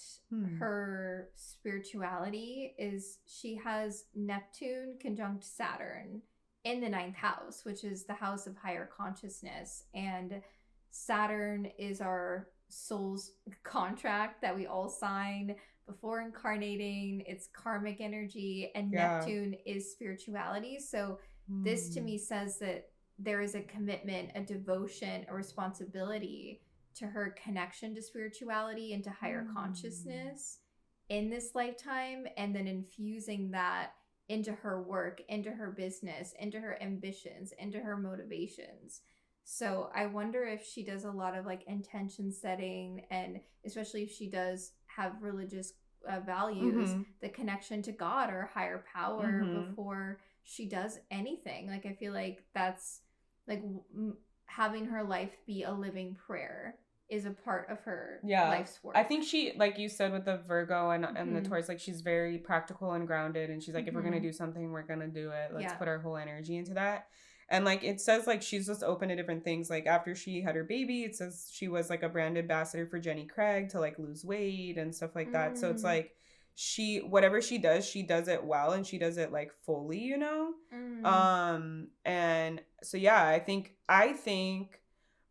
her spirituality is she has Neptune conjunct Saturn in the 9th house, which is the house of higher consciousness. And Saturn is our soul's contract that we all sign before incarnating. It's karmic energy, and Neptune is spirituality. So this to me says that there is a commitment, a devotion, a responsibility to her connection to spirituality and to higher consciousness in this lifetime, and then infusing that into her work, into her business, into her ambitions, into her motivations. So I wonder if she does a lot of like intention setting, and especially if she does have religious values, the connection to God or higher power before she does anything. Like I feel like that's like having her life be a living prayer is a part of her life's work. I think she, like you said with the Virgo and the Taurus, like she's very practical and grounded, and she's like, if we're gonna do something, we're gonna do it. Let's put our whole energy into that. And like it says, like she's just open to different things. Like after she had her baby, it says she was like a brand ambassador for Jenny Craig to like lose weight and stuff like that. So it's like whatever she does it well, and she does it like fully, and so yeah, I think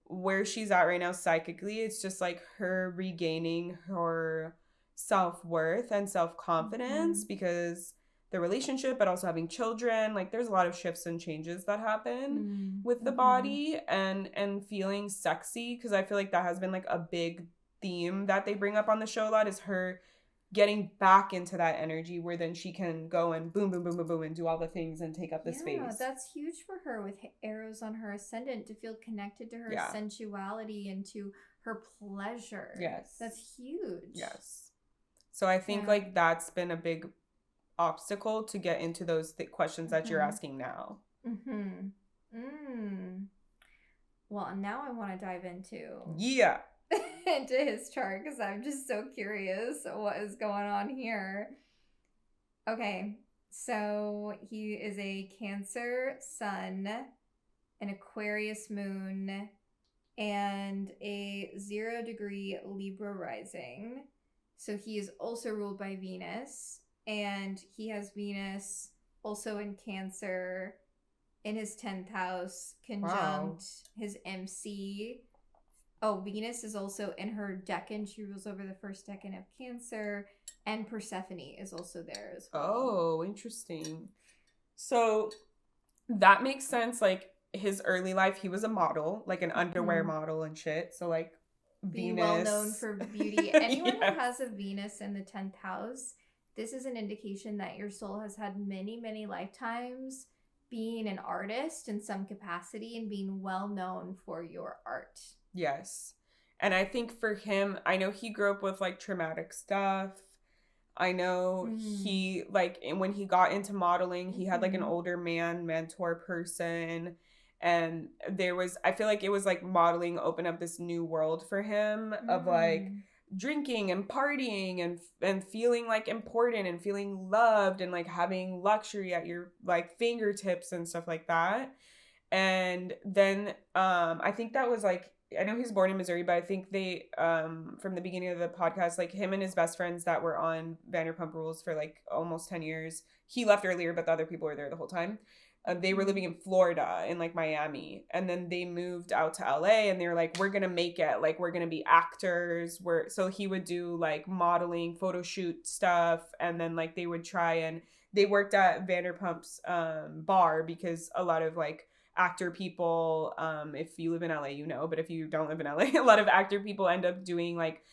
where she's at right now psychically, it's just like her regaining her self-worth and self-confidence because the relationship, but also having children, like there's a lot of shifts and changes that happen with the body, and feeling sexy, because I feel like that has been like a big theme that they bring up on the show a lot, is her getting back into that energy where then she can go and boom, boom, boom, boom, boom, and do all the things and take up the space. Yeah, that's huge for her with arrows on her ascendant, to feel connected to her sensuality and to her pleasure. Yes. That's huge. Yes. So I think like that's been a big obstacle to get into those questions that you're asking now. Well, now I want to dive into into his chart, because I'm just so curious what is going on here. Okay, so he is a Cancer sun, an Aquarius moon, and a 0-degree Libra rising. So he is also ruled by Venus, and he has Venus also in Cancer in his 10th house, conjunct his MC. Oh, Venus is also in her decan. She rules over the first decan of Cancer. And Persephone is also there as well. Oh, interesting. So that makes sense. Like his early life, he was a model, like an underwear model and shit. So like being Venus. well known for beauty. Anyone who has a Venus in the 10th house, this is an indication that your soul has had many, many lifetimes being an artist in some capacity and being well known for your art. Yes. And I think for him, I know he grew up with like traumatic stuff. I know he like, and when he got into modeling, he had like an older mentor person. And I feel like it was like modeling opened up this new world for him of like drinking and partying and feeling like important and feeling loved and like having luxury at your like fingertips and stuff like that. And then I think that was like, I know he's born in Missouri, but I think they from the beginning of the podcast, like him and his best friends that were on Vanderpump Rules for like almost 10 years, he left earlier, but the other people were there the whole time. They were living in Florida, in like Miami, and then they moved out to LA, and they were like, we're gonna make it, like we're gonna be actors. So he would do like modeling, photo shoot stuff, and then like they would try, and they worked at Vanderpump's bar, because a lot of like actor people, if you live in LA, you know, but if you don't live in LA, a lot of actor people end up doing like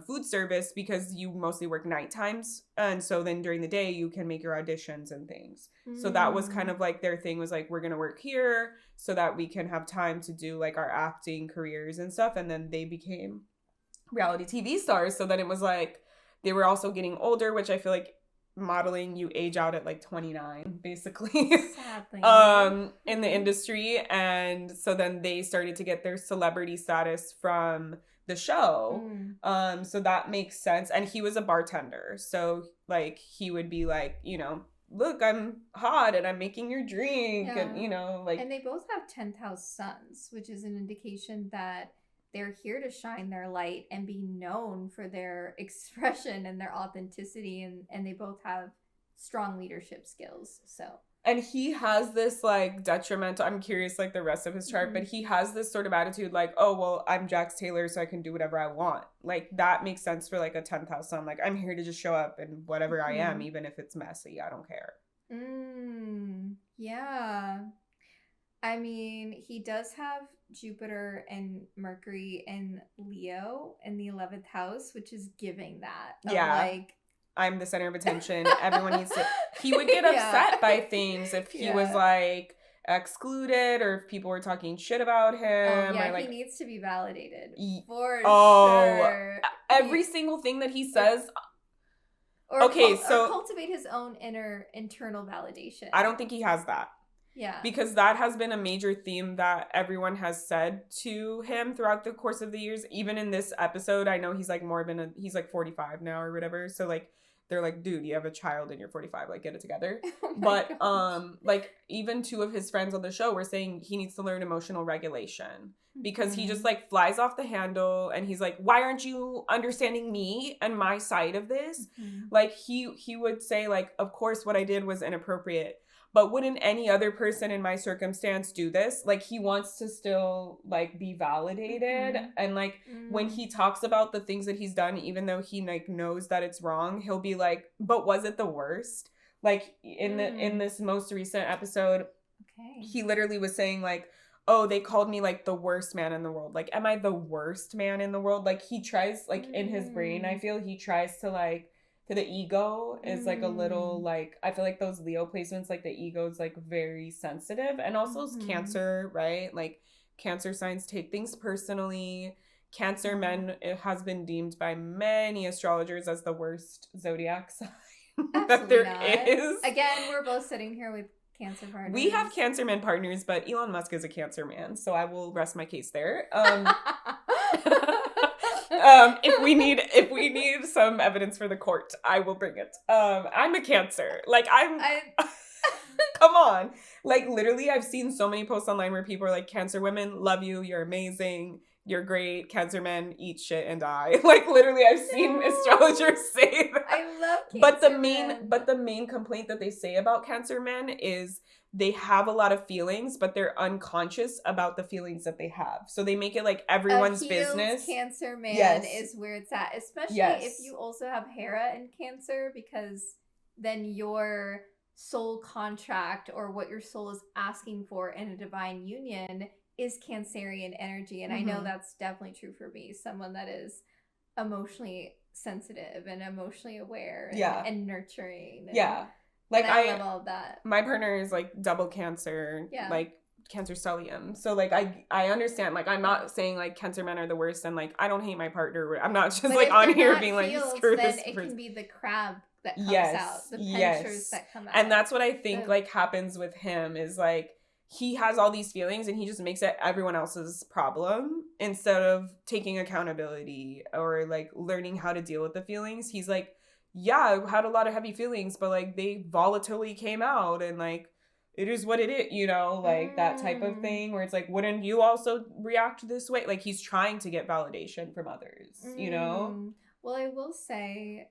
food service, because you mostly work night times, and so then during the day you can make your auditions and things. So that was kind of like their thing, was like, we're gonna work here so that we can have time to do like our acting careers and stuff. And then they became reality TV stars. So then it was like they were also getting older, which I feel like modeling, you age out at like 29 basically. Sadly. In the industry. And so then they started to get their celebrity status from the show. So that makes sense. And he was a bartender, so like he would be like, you know, look, I'm hot and I'm making your drink. Yeah. And you know, like, and they both have 10th house suns, which is an indication that they're here to shine their light and be known for their expression and their authenticity, and they both have strong leadership skills. So, and he has this like detrimental, I'm curious like the rest of his chart, but he has this sort of attitude like, oh, well, I'm Jax Taylor, so I can do whatever I want. Like that makes sense for like a 10th house sun. Like, I'm here to just show up and whatever I am, even if it's messy, I don't care. Yeah. I mean, he does have Jupiter and Mercury and Leo in the 11th house, which is giving that. Yeah. Like, I'm the center of attention. Everyone needs to... He would get upset by things if he was, like, excluded, or if people were talking shit about him. Oh, yeah, or, like, he needs to be validated. For sure. Every single thing that he says... Or cultivate his own internal validation. I don't think he has that. Yeah. Because that has been a major theme that everyone has said to him throughout the course of the years. Even in this episode, I know he's like he's like 45 now or whatever. So like, they're like, dude, you have a child and you're 45, like get it together. But like even two of his friends on the show were saying he needs to learn emotional regulation, because he just like flies off the handle, and he's like, why aren't you understanding me and my side of this? Like he would say like, of course what I did was inappropriate, but wouldn't any other person in my circumstance do this? Like, he wants to still, like, be validated. And, like, when he talks about the things that he's done, even though he, like, knows that it's wrong, he'll be like, but was it the worst? Like, in this most recent episode, he literally was saying, like, oh, they called me, like, the worst man in the world. Like, am I the worst man in the world? Like, he tries, like, in his brain, I feel, he tries to, like, to the ego is like a little like, I feel like those Leo placements, like the ego is like very sensitive, and also Cancer, right? Like Cancer signs take things personally. Cancer men, it has been deemed by many astrologers as the worst zodiac sign that there is. Again, we're both sitting here with Cancer partners. We have Cancer men partners, but Elon Musk is a Cancer man, so I will rest my case there. If we need some evidence for the court, I will bring it. I'm a Cancer. Like come on. Like literally, I've seen so many posts online where people are like, Cancer women, love you, you're amazing, you're great. Cancer men, eat shit and die. Like literally, I've seen astrologers say that. I love Cancer but the main complaint that they say about Cancer men is they have a lot of feelings, but they're unconscious about the feelings that they have. So they make it like everyone's business. Cancer man is where it's at, especially if you also have Hera in Cancer, because then your soul contract, or what your soul is asking for in a divine union, is Cancerian energy. And I know that's definitely true for me, someone that is emotionally sensitive and emotionally aware and nurturing. Like I love all of that. My partner is like double Cancer, like Cancer stellium. So like I understand. Like I'm not saying like Cancer men are the worst, and like I don't hate my partner. I'm not just like on here being like screw this person. It can be the crab that comes out, the pinchers that come out. And that's what I think like happens with him, is like he has all these feelings and he just makes it everyone else's problem instead of taking accountability or like learning how to deal with the feelings. He's like, yeah, I had a lot of heavy feelings, but like they volatilely came out and like it is what it is, you know, like that type of thing where it's like, wouldn't you also react this way? Like he's trying to get validation from others, you know? Well, I will say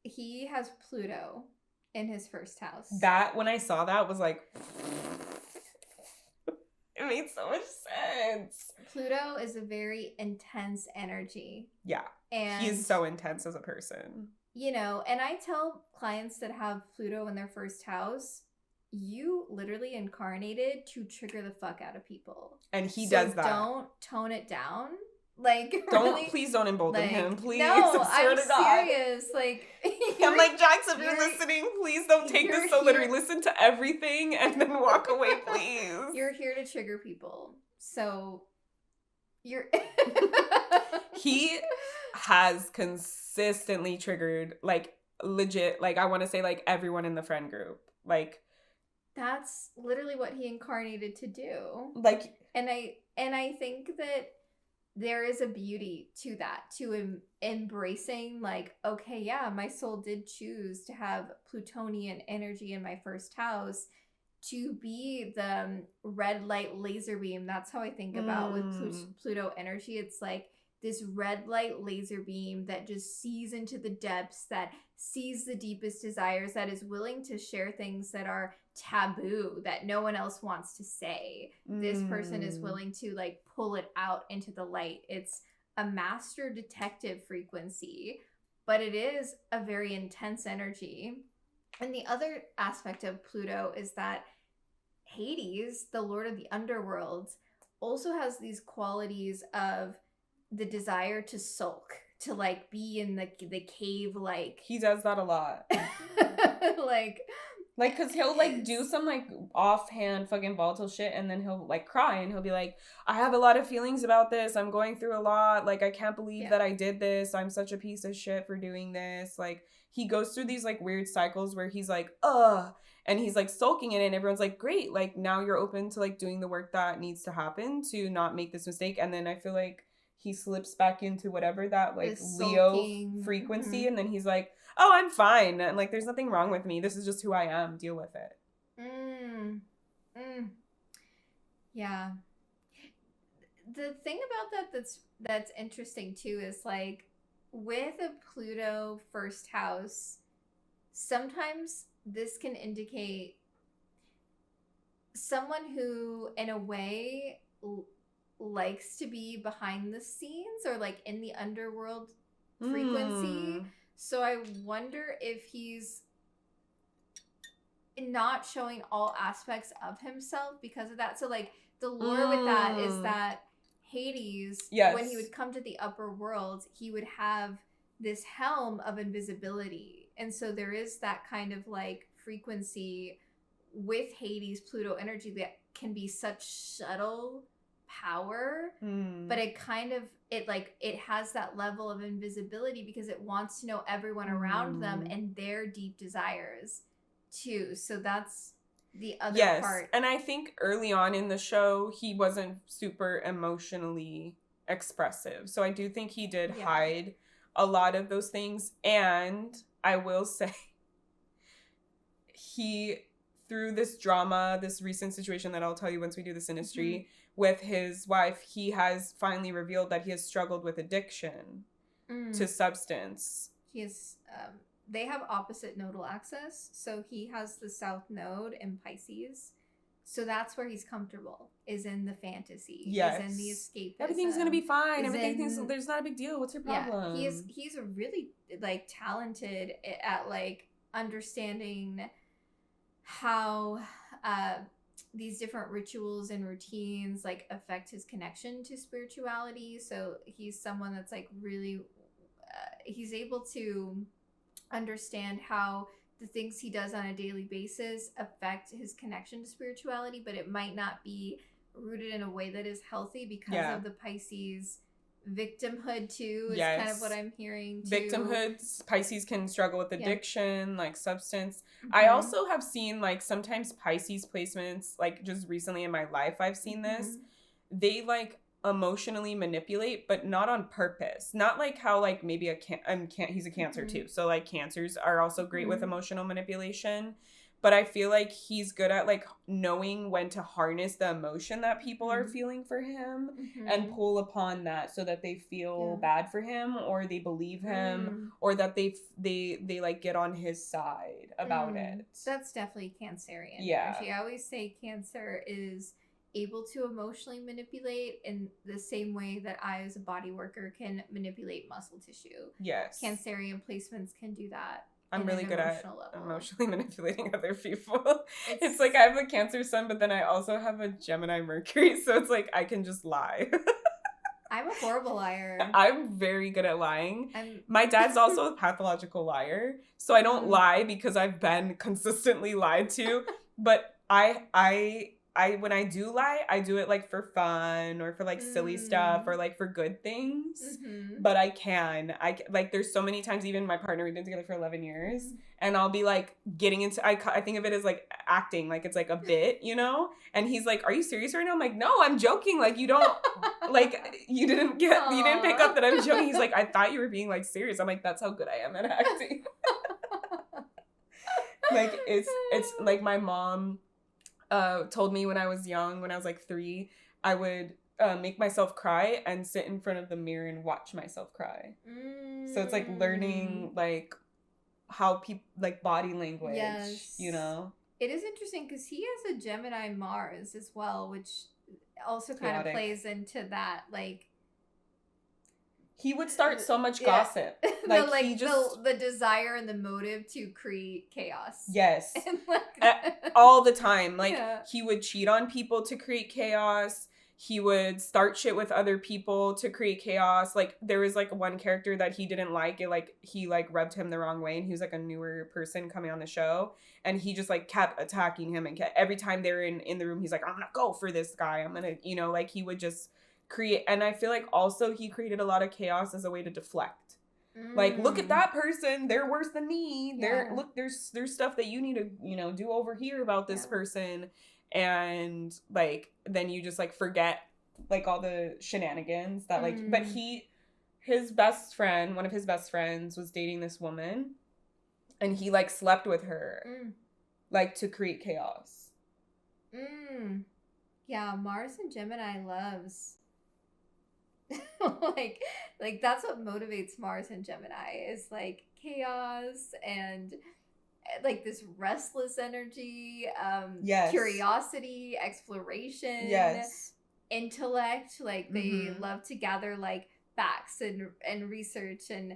he has Pluto in his first house. That, when I saw that, was like, it made so much sense. Pluto is a very intense energy. Yeah. And he's so intense as a person. You know, and I tell clients that have Pluto in their first house, you literally incarnated to trigger the fuck out of people. And he does that. Don't tone it down. Like, please don't embolden him. Please. No, I'm serious. Like, I'm like, Jax, if you're listening, please don't take this so literally. Listen to everything and then walk away, please. You're here to trigger people. So, you're... He has consistently triggered, like, legit, like, I want to say, like, everyone in the friend group. Like... That's literally what he incarnated to do. Like... And I think that there is a beauty to that, to embracing, like, okay, yeah, my soul did choose to have Plutonian energy in my first house to be the red light laser beam. That's how I think about with Pluto energy. It's like this red light laser beam that just sees into the depths, that sees the deepest desires, that is willing to share things that are taboo, that no one else wants to say. This person is willing to like pull it out into the light. It's a master detective frequency, but it is a very intense energy. And the other aspect of Pluto is that Hades, the lord of the underworld, also has these qualities of the desire to sulk, to like be in the cave. Like he does that a lot. like because he'll like do some like offhand fucking volatile shit and then he'll like cry and he'll be like, I have a lot of feelings about this, I'm going through a lot, like I can't believe that I did this, I'm such a piece of shit for doing this. Like he goes through these like weird cycles where he's like, and he's like sulking in it and everyone's like, great, like now you're open to like doing the work that needs to happen to not make this mistake. And then I feel like he slips back into whatever that like Leo frequency and then he's like, oh, I'm fine, and like there's nothing wrong with me, this is just who I am, deal with it. Yeah. The thing about that's interesting too is like with a Pluto first house, sometimes this can indicate someone who in a way likes to be behind the scenes or like in the underworld frequency. So I wonder if he's not showing all aspects of himself because of that. So like the lore with that is that Hades, when he would come to the upper world, he would have this helm of invisibility. And so there is that kind of like frequency with Hades, Pluto energy that can be such subtle power, but it kind of it has that level of invisibility because it wants to know everyone around them and their deep desires too. So that's the other part. And I think early on in the show he wasn't super emotionally expressive, so I do think he did hide a lot of those things. And I will say he, through this drama, this recent situation that I'll tell you once we do the synastry with his wife, he has finally revealed that he has struggled with addiction to substance. He is, they have opposite nodal axis. So he has the south node in Pisces. So that's where he's comfortable, is in the fantasy. Yes. Is in the escapism. Everything's going to be fine. There's not a big deal. What's your problem? Yeah, he's a really, like, talented at, like, understanding how these different rituals and routines like affect his connection to spirituality. So he's someone that's like really he's able to understand how the things he does on a daily basis affect his connection to spirituality, but it might not be rooted in a way that is healthy because of the Pisces victimhood too is kind of what I'm hearing too. Victimhood. Pisces can struggle with addiction, like substance. I also have seen like sometimes Pisces placements, like just recently in my life I've seen this. They like emotionally manipulate, but not on purpose. Not like how like maybe he's a Cancer too. So like Cancers are also great with emotional manipulation. But I feel like he's good at like knowing when to harness the emotion that people are feeling for him and pull upon that so that they feel bad for him or they believe him or that they like get on his side about it. That's definitely Cancerian energy. I always say Cancer is able to emotionally manipulate in the same way that I as a body worker can manipulate muscle tissue. Yes. Cancerian placements can do that. I'm really good at emotionally manipulating other people. It's like I have a Cancer sun, but then I also have a Gemini Mercury, so it's like I can just lie. I'm a horrible liar. I'm very good at lying. My dad's also a pathological liar, so I don't lie because I've been consistently lied to, but I when I do lie, I do it like for fun or for like silly stuff or like for good things. But I like there's so many times, even my partner, we've been together for 11 years and I'll be like getting into, I think of it as like acting, like it's like a bit, you know? And he's like, are you serious right now? I'm like, no, I'm joking. Like you don't, like you didn't pick up that I'm joking. He's like, I thought you were being like serious. I'm like, that's how good I am at acting. Like it's like my mom told me when I was young, when I was like 3, I would make myself cry and sit in front of the mirror and watch myself cry. So it's like learning like how people like body language, you know? It is interesting because he has a Gemini Mars as well, which also kind of plays into that, like he would start so much gossip. Like, he just the desire and the motive to create chaos. Yes. All the time. Like he would cheat on people to create chaos. He would start shit with other people to create chaos. Like there was like one character that he didn't like. It like he like rubbed him the wrong way and he was like a newer person coming on the show and he just like kept attacking him and every time they were in the room he's like, I'm gonna go for this guy. I'm gonna, you know, like he would just create. And I feel like also he created a lot of chaos as a way to deflect. Like, look at that person, they're worse than me. Look, there's stuff that you need to, you know, do over here about this person. And like then you just like forget like all the shenanigans that like but his best friend, one of his best friends was dating this woman and he like slept with her like to create chaos. Yeah, Mars and Gemini loves like that's what motivates Mars and Gemini is like chaos and like this restless energy, curiosity, exploration, intellect. Like they love to gather like facts and research. And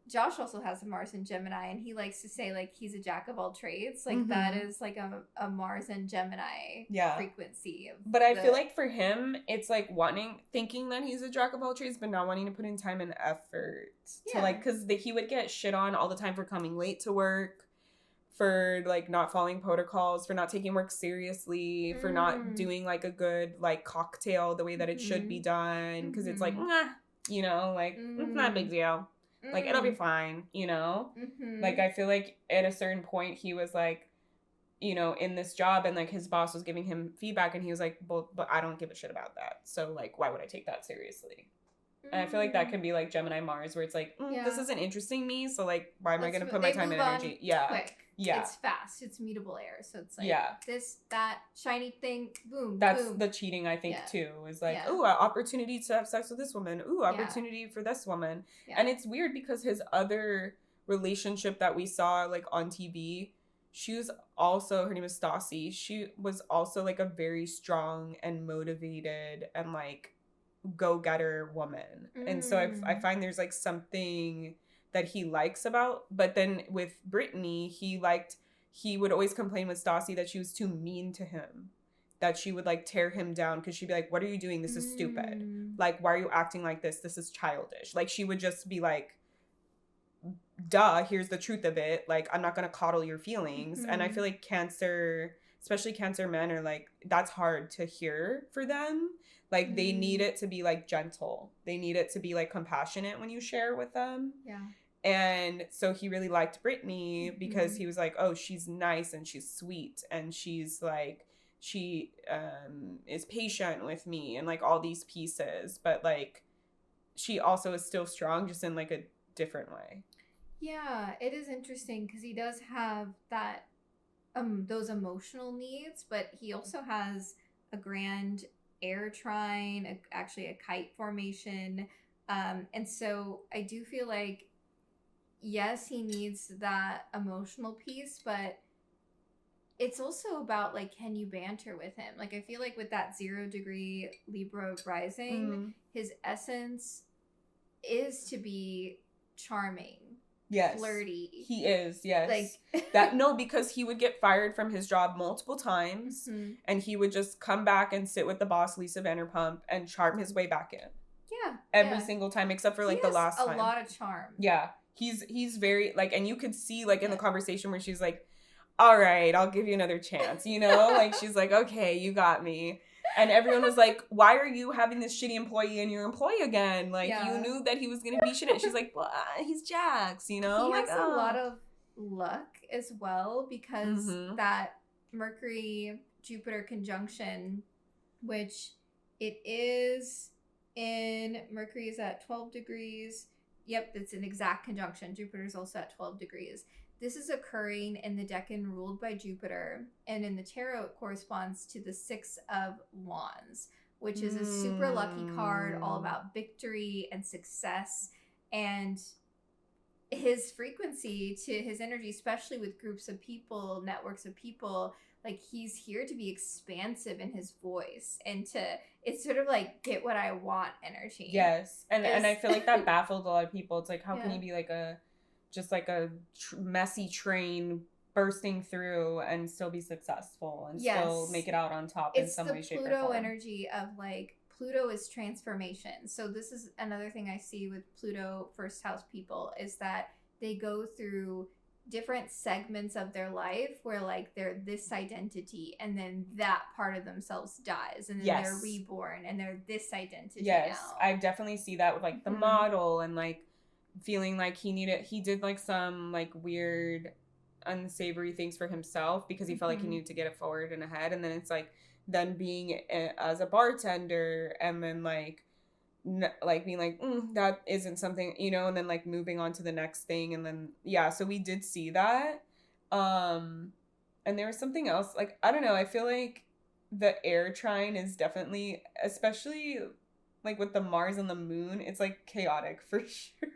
Josh also has a Mars and Gemini, and he likes to say like he's a jack of all trades. Like that is like a Mars and Gemini frequency. But I feel like for him, it's like thinking that he's a jack of all trades, but not wanting to put in time and effort to like, because he would get shit on all the time for coming late to work, for like not following protocols, for not taking work seriously, for not doing like a good like cocktail the way that it should be done, because it's like, you know, like it's not a big deal. Like, it'll be fine, you know? Like, I feel like at a certain point, he was, like, you know, in this job, and, like, his boss was giving him feedback, and he was like, well, but I don't give a shit about that. So, like, why would I take that seriously? And I feel like that can be, like, Gemini Mars, where it's like, this isn't interesting me, so, like, why am I going to put my time and energy? Quick. Yeah. It's fast. It's mutable air. So it's like this, that, shiny thing, boom, That's boom. the cheating, I think, too. Is like, ooh, an opportunity to have sex with this woman. Ooh, opportunity for this woman. Yeah. And it's weird because his other relationship that we saw, like, on TV, she was also, her name is Stassi. She was also, like, a very strong and motivated and, like, go-getter woman. And so I find there's, like, something that he likes about, but then with Brittany, he would always complain with Stassi that she was too mean to him, that she would like tear him down because she'd be like, what are you doing? This is stupid. Like, why are you acting like this? This is childish. Like, she would just be like, duh, here's the truth of it. Like, I'm not going to coddle your feelings. And I feel like Cancer especially Cancer men are like, that's hard to hear for them. Like they need it to be like gentle. They need it to be like compassionate when you share with them. Yeah. And so he really liked Brittany because he was like, oh, she's nice and she's sweet and she's like, she is patient with me and like all these pieces, but like she also is still strong, just in like a different way. Yeah, it is interesting because he does have that those emotional needs, but he also has a grand air trine, actually a kite formation. And so I do feel like, yes, he needs that emotional piece, but it's also about like, can you banter with him? Like, I feel like with that 0 degree Libra rising, his essence is to be charming. Yes. Flirty. He is, yes. Like that no, because he would get fired from his job multiple times and he would just come back and sit with the boss, Lisa Vanderpump, and charm his way back in. Yeah. Every single time except for like the last time. A lot of charm. Yeah. He's very like, and you could see like in the conversation where she's like, all right, I'll give you another chance, you know? Like she's like, okay, you got me. And everyone was like, why are you having this shitty employee in your employee again? Like, you knew that he was going to be shitty. She's like, well, he's Jax, you know? He like, has a lot of luck as well because that Mercury-Jupiter conjunction, which it is in, Mercury is at 12 degrees. Yep, it's an exact conjunction. Jupiter's also at 12 degrees. This is occurring in the decan ruled by Jupiter, and in the tarot it corresponds to the 6 of Wands, which is a super lucky card all about victory and success. And his frequency to his energy, especially with groups of people, networks of people, like he's here to be expansive in his voice and to, it's sort of like get what I want energy. Yes. And I feel like that baffled a lot of people. It's like, how can you be like just like a messy train bursting through and still be successful and still make it out on top in some way, shape, or form. It's the Pluto energy of like, Pluto is transformation. So this is another thing I see with Pluto first house people is that they go through different segments of their life where like they're this identity and then that part of themselves dies and then they're reborn and they're this identity now. I definitely see that with like the model and like feeling like he did like some like weird unsavory things for himself because he felt like he needed to get it forward and ahead, and then it's like then being as a bartender and then like being like that isn't something, you know, and then like moving on to the next thing, and then so we did see that. And there was something else, like I don't know, I feel like the air trine is definitely, especially like with the Mars and the moon, it's like chaotic for sure.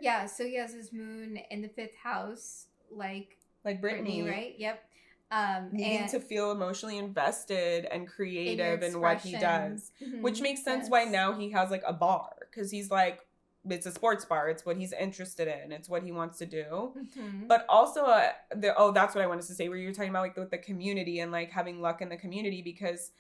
Yeah, so he has his moon in the 5th house, like Brittany, right? Yep. Needing to feel emotionally invested and creative in what he does, which makes sense why now he has like a bar, because he's like, it's a sports bar, it's what he's interested in, it's what he wants to do. But also that's what I wanted to say, where you were talking about like with the community and like having luck in the community, because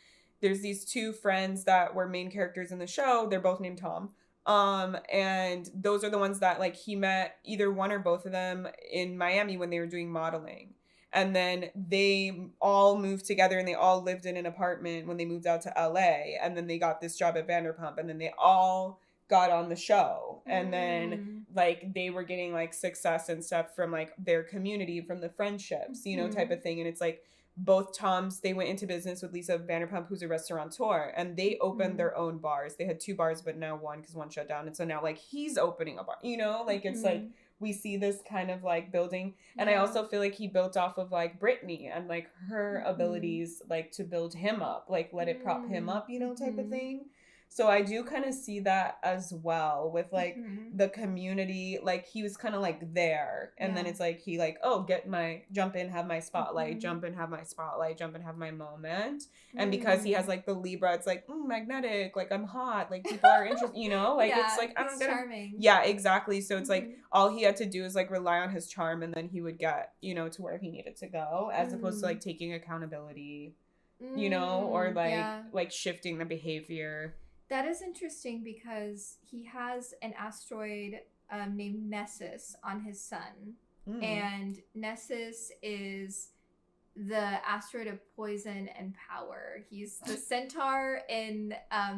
there's these 2 friends that were main characters in the show. They're both named Tom. And those are the ones that like he met, either one or both of them, in Miami when they were doing modeling. And then they all moved together and they all lived in an apartment when they moved out to LA. And then they got this job at Vanderpump and then they all got on the show. And then like they were getting like success and stuff from like their community, from the friendships, you know, type of thing. And it's like both Toms, they went into business with Lisa Vanderpump, who's a restaurateur, and they opened their own bars. They had 2 bars, but now 1 because 1 shut down. And so now like he's opening a bar, you know, like it's like we see this kind of like building. And I also feel like he built off of like Brittany and like her abilities, like to build him up, like let it prop him up, you know, type of thing. So I do kind of see that as well with like the community. Like he was kind of like there, and then it's like he like, oh, jump in, have my spotlight, jump in, have my spotlight, jump in, have my moment. And because he has like the Libra, it's like magnetic, like I'm hot, like people are interested, you know, like it's like I don't get charming. Yeah, exactly. So it's like all he had to do is like rely on his charm, and then he would get, you know, to where he needed to go, as opposed to like taking accountability, you know, or like shifting the behavior. That is interesting because he has an asteroid named Nessus on his sun. And Nessus is the asteroid of poison and power. He's the centaur in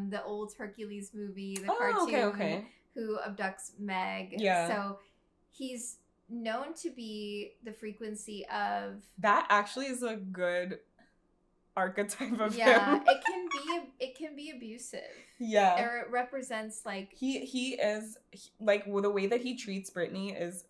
the old Hercules movie, the cartoon, who abducts Meg. Yeah. So he's known to be the frequency of... That actually is a good archetype of him. it can be abusive. Yeah. Or it represents like... He is, like, the way that he treats Brittany is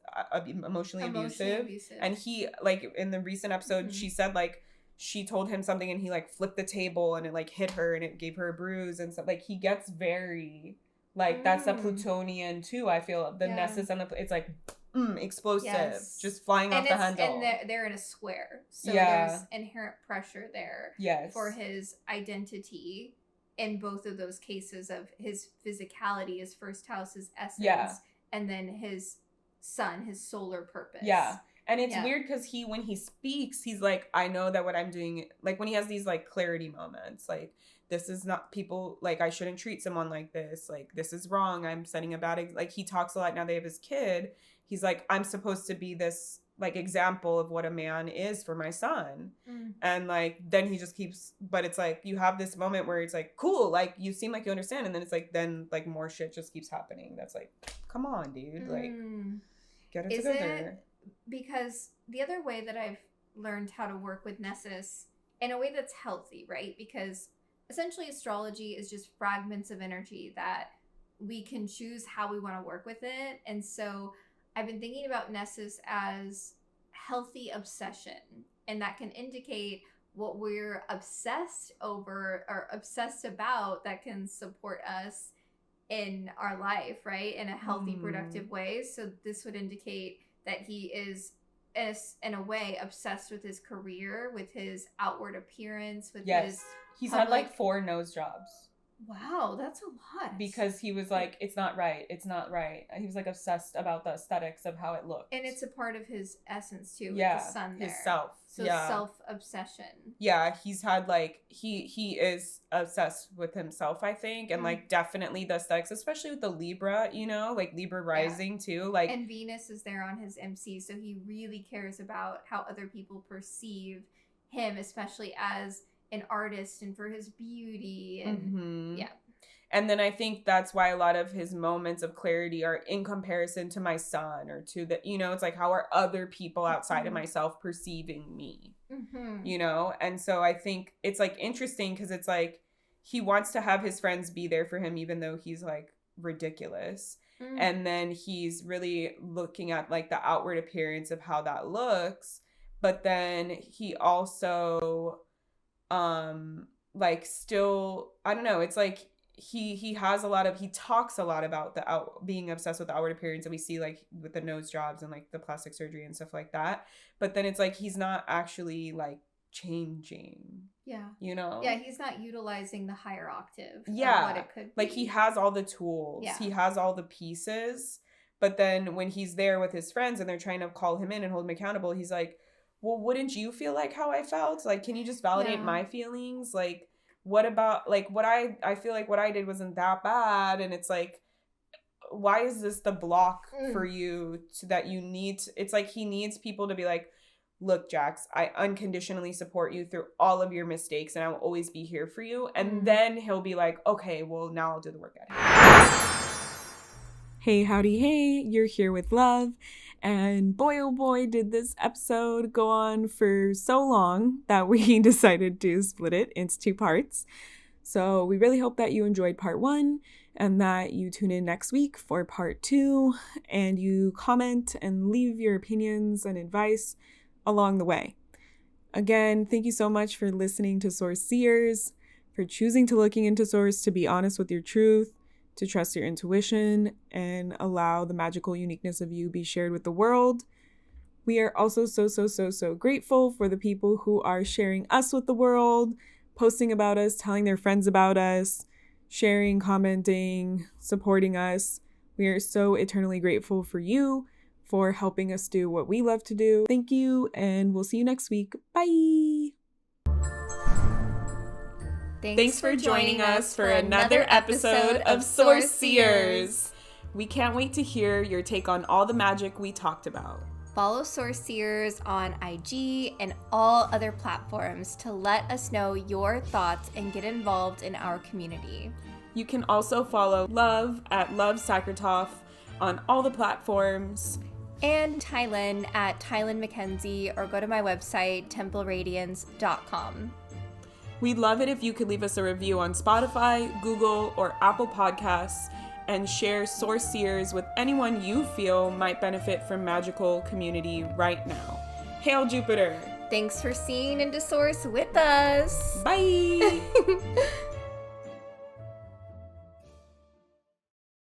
emotionally abusive. And he, like, in the recent episode, she said, like, she told him something and he, like, flipped the table and it, like, hit her and it gave her a bruise and stuff. Like, he gets very, like, that's the Plutonian, too, I feel. The Nessus and it's, like, explosive. Just flying off the handle. And they're in a square. So there's inherent pressure there for his identity in both of those cases of his physicality, his first house, his essence, and then his sun, his solar purpose. Yeah. And it's weird because when he speaks, he's like, I know that what I'm doing, like when he has these like clarity moments, like this is not people, like I shouldn't treat someone like this. Like this is wrong. I'm setting a bad, like he talks a lot now they have his kid. He's like, I'm supposed to be this like example of what a man is for my son. And like, then he just keeps, but it's like, you have this moment where it's like, cool, like you seem like you understand. And then it's like, then like more shit just keeps happening. That's like, come on, dude. Like, get it together. Because the other way that I've learned how to work with Nessus in a way that's healthy, right? Because essentially astrology is just fragments of energy that we can choose how we want to work with it. And so I've been thinking about Nessus as healthy obsession, and that can indicate what we're obsessed over or obsessed about that can support us in our life, right? In a healthy, productive way. So this would indicate that he is, in a way, obsessed with his career, with his outward appearance, with his... He's had like 4 nose jobs. Wow, that's a lot. Because he was like, it's not right. It's not right. He was like obsessed about the aesthetics of how it looked. And it's a part of his essence too, with the sun there. His self. So self-obsession. Yeah, he's had like, he is obsessed with himself, I think. And like definitely the aesthetics, especially with the Libra, you know, like Libra rising too. Like, and Venus is there on his MC. So he really cares about how other people perceive him, especially as an artist and for his beauty and and then I think that's why a lot of his moments of clarity are in comparison to my son or to the, you know, it's like how are other people outside of myself perceiving me, you know? And so I think it's like interesting because it's like he wants to have his friends be there for him even though he's like ridiculous, and then he's really looking at like the outward appearance of how that looks, but then he also like still, I don't know, it's like he has a lot of, he talks a lot about the being obsessed with the outward appearance that we see like with the nose jobs and like the plastic surgery and stuff like that, but then it's like he's not actually like changing, you know, he's not utilizing the higher octave of what it could be. Like he has all the tools, he has all the pieces, but then when he's there with his friends and they're trying to call him in and hold him accountable, he's like, well, wouldn't you feel like how I felt? Like, can you just validate my feelings? Like, what about, like, what I feel like what I did wasn't that bad. And it's like, why is this the block for you that you need to, it's like he needs people to be like, look, Jax, I unconditionally support you through all of your mistakes and I will always be here for you. And then he'll be like, okay, well, now I'll do the work at hand. Hey, howdy, hey, you're here with love. And boy, oh boy, did this episode go on for so long that we decided to split it into 2 parts. So we really hope that you enjoyed part 1 and that you tune in next week for part 2 and you comment and leave your opinions and advice along the way. Again, thank you so much for listening to Source Seers, for choosing to looking into Source to be honest with your truth, to trust your intuition and allow the magical uniqueness of you be shared with the world. We are also so grateful for the people who are sharing us with the world, posting about us, telling their friends about us, sharing, commenting, supporting us. We are so eternally grateful for you for helping us do what we love to do. Thank you, and we'll see you next week. Bye! Thanks for joining us for another episode of Source Seers. We can't wait to hear your take on all the magic we talked about. Follow Source Seers on IG and all other platforms to let us know your thoughts and get involved in our community. You can also follow Love at Love Sakratoff on all the platforms. And Tylynn at Tylynn Mackenzie, or go to my website, templeradiance.com. We'd love it if you could leave us a review on Spotify, Google, or Apple Podcasts, and share Source Seers with anyone you feel might benefit from magical community right now. Hail Jupiter! Thanks for seeing into Source with us. Bye!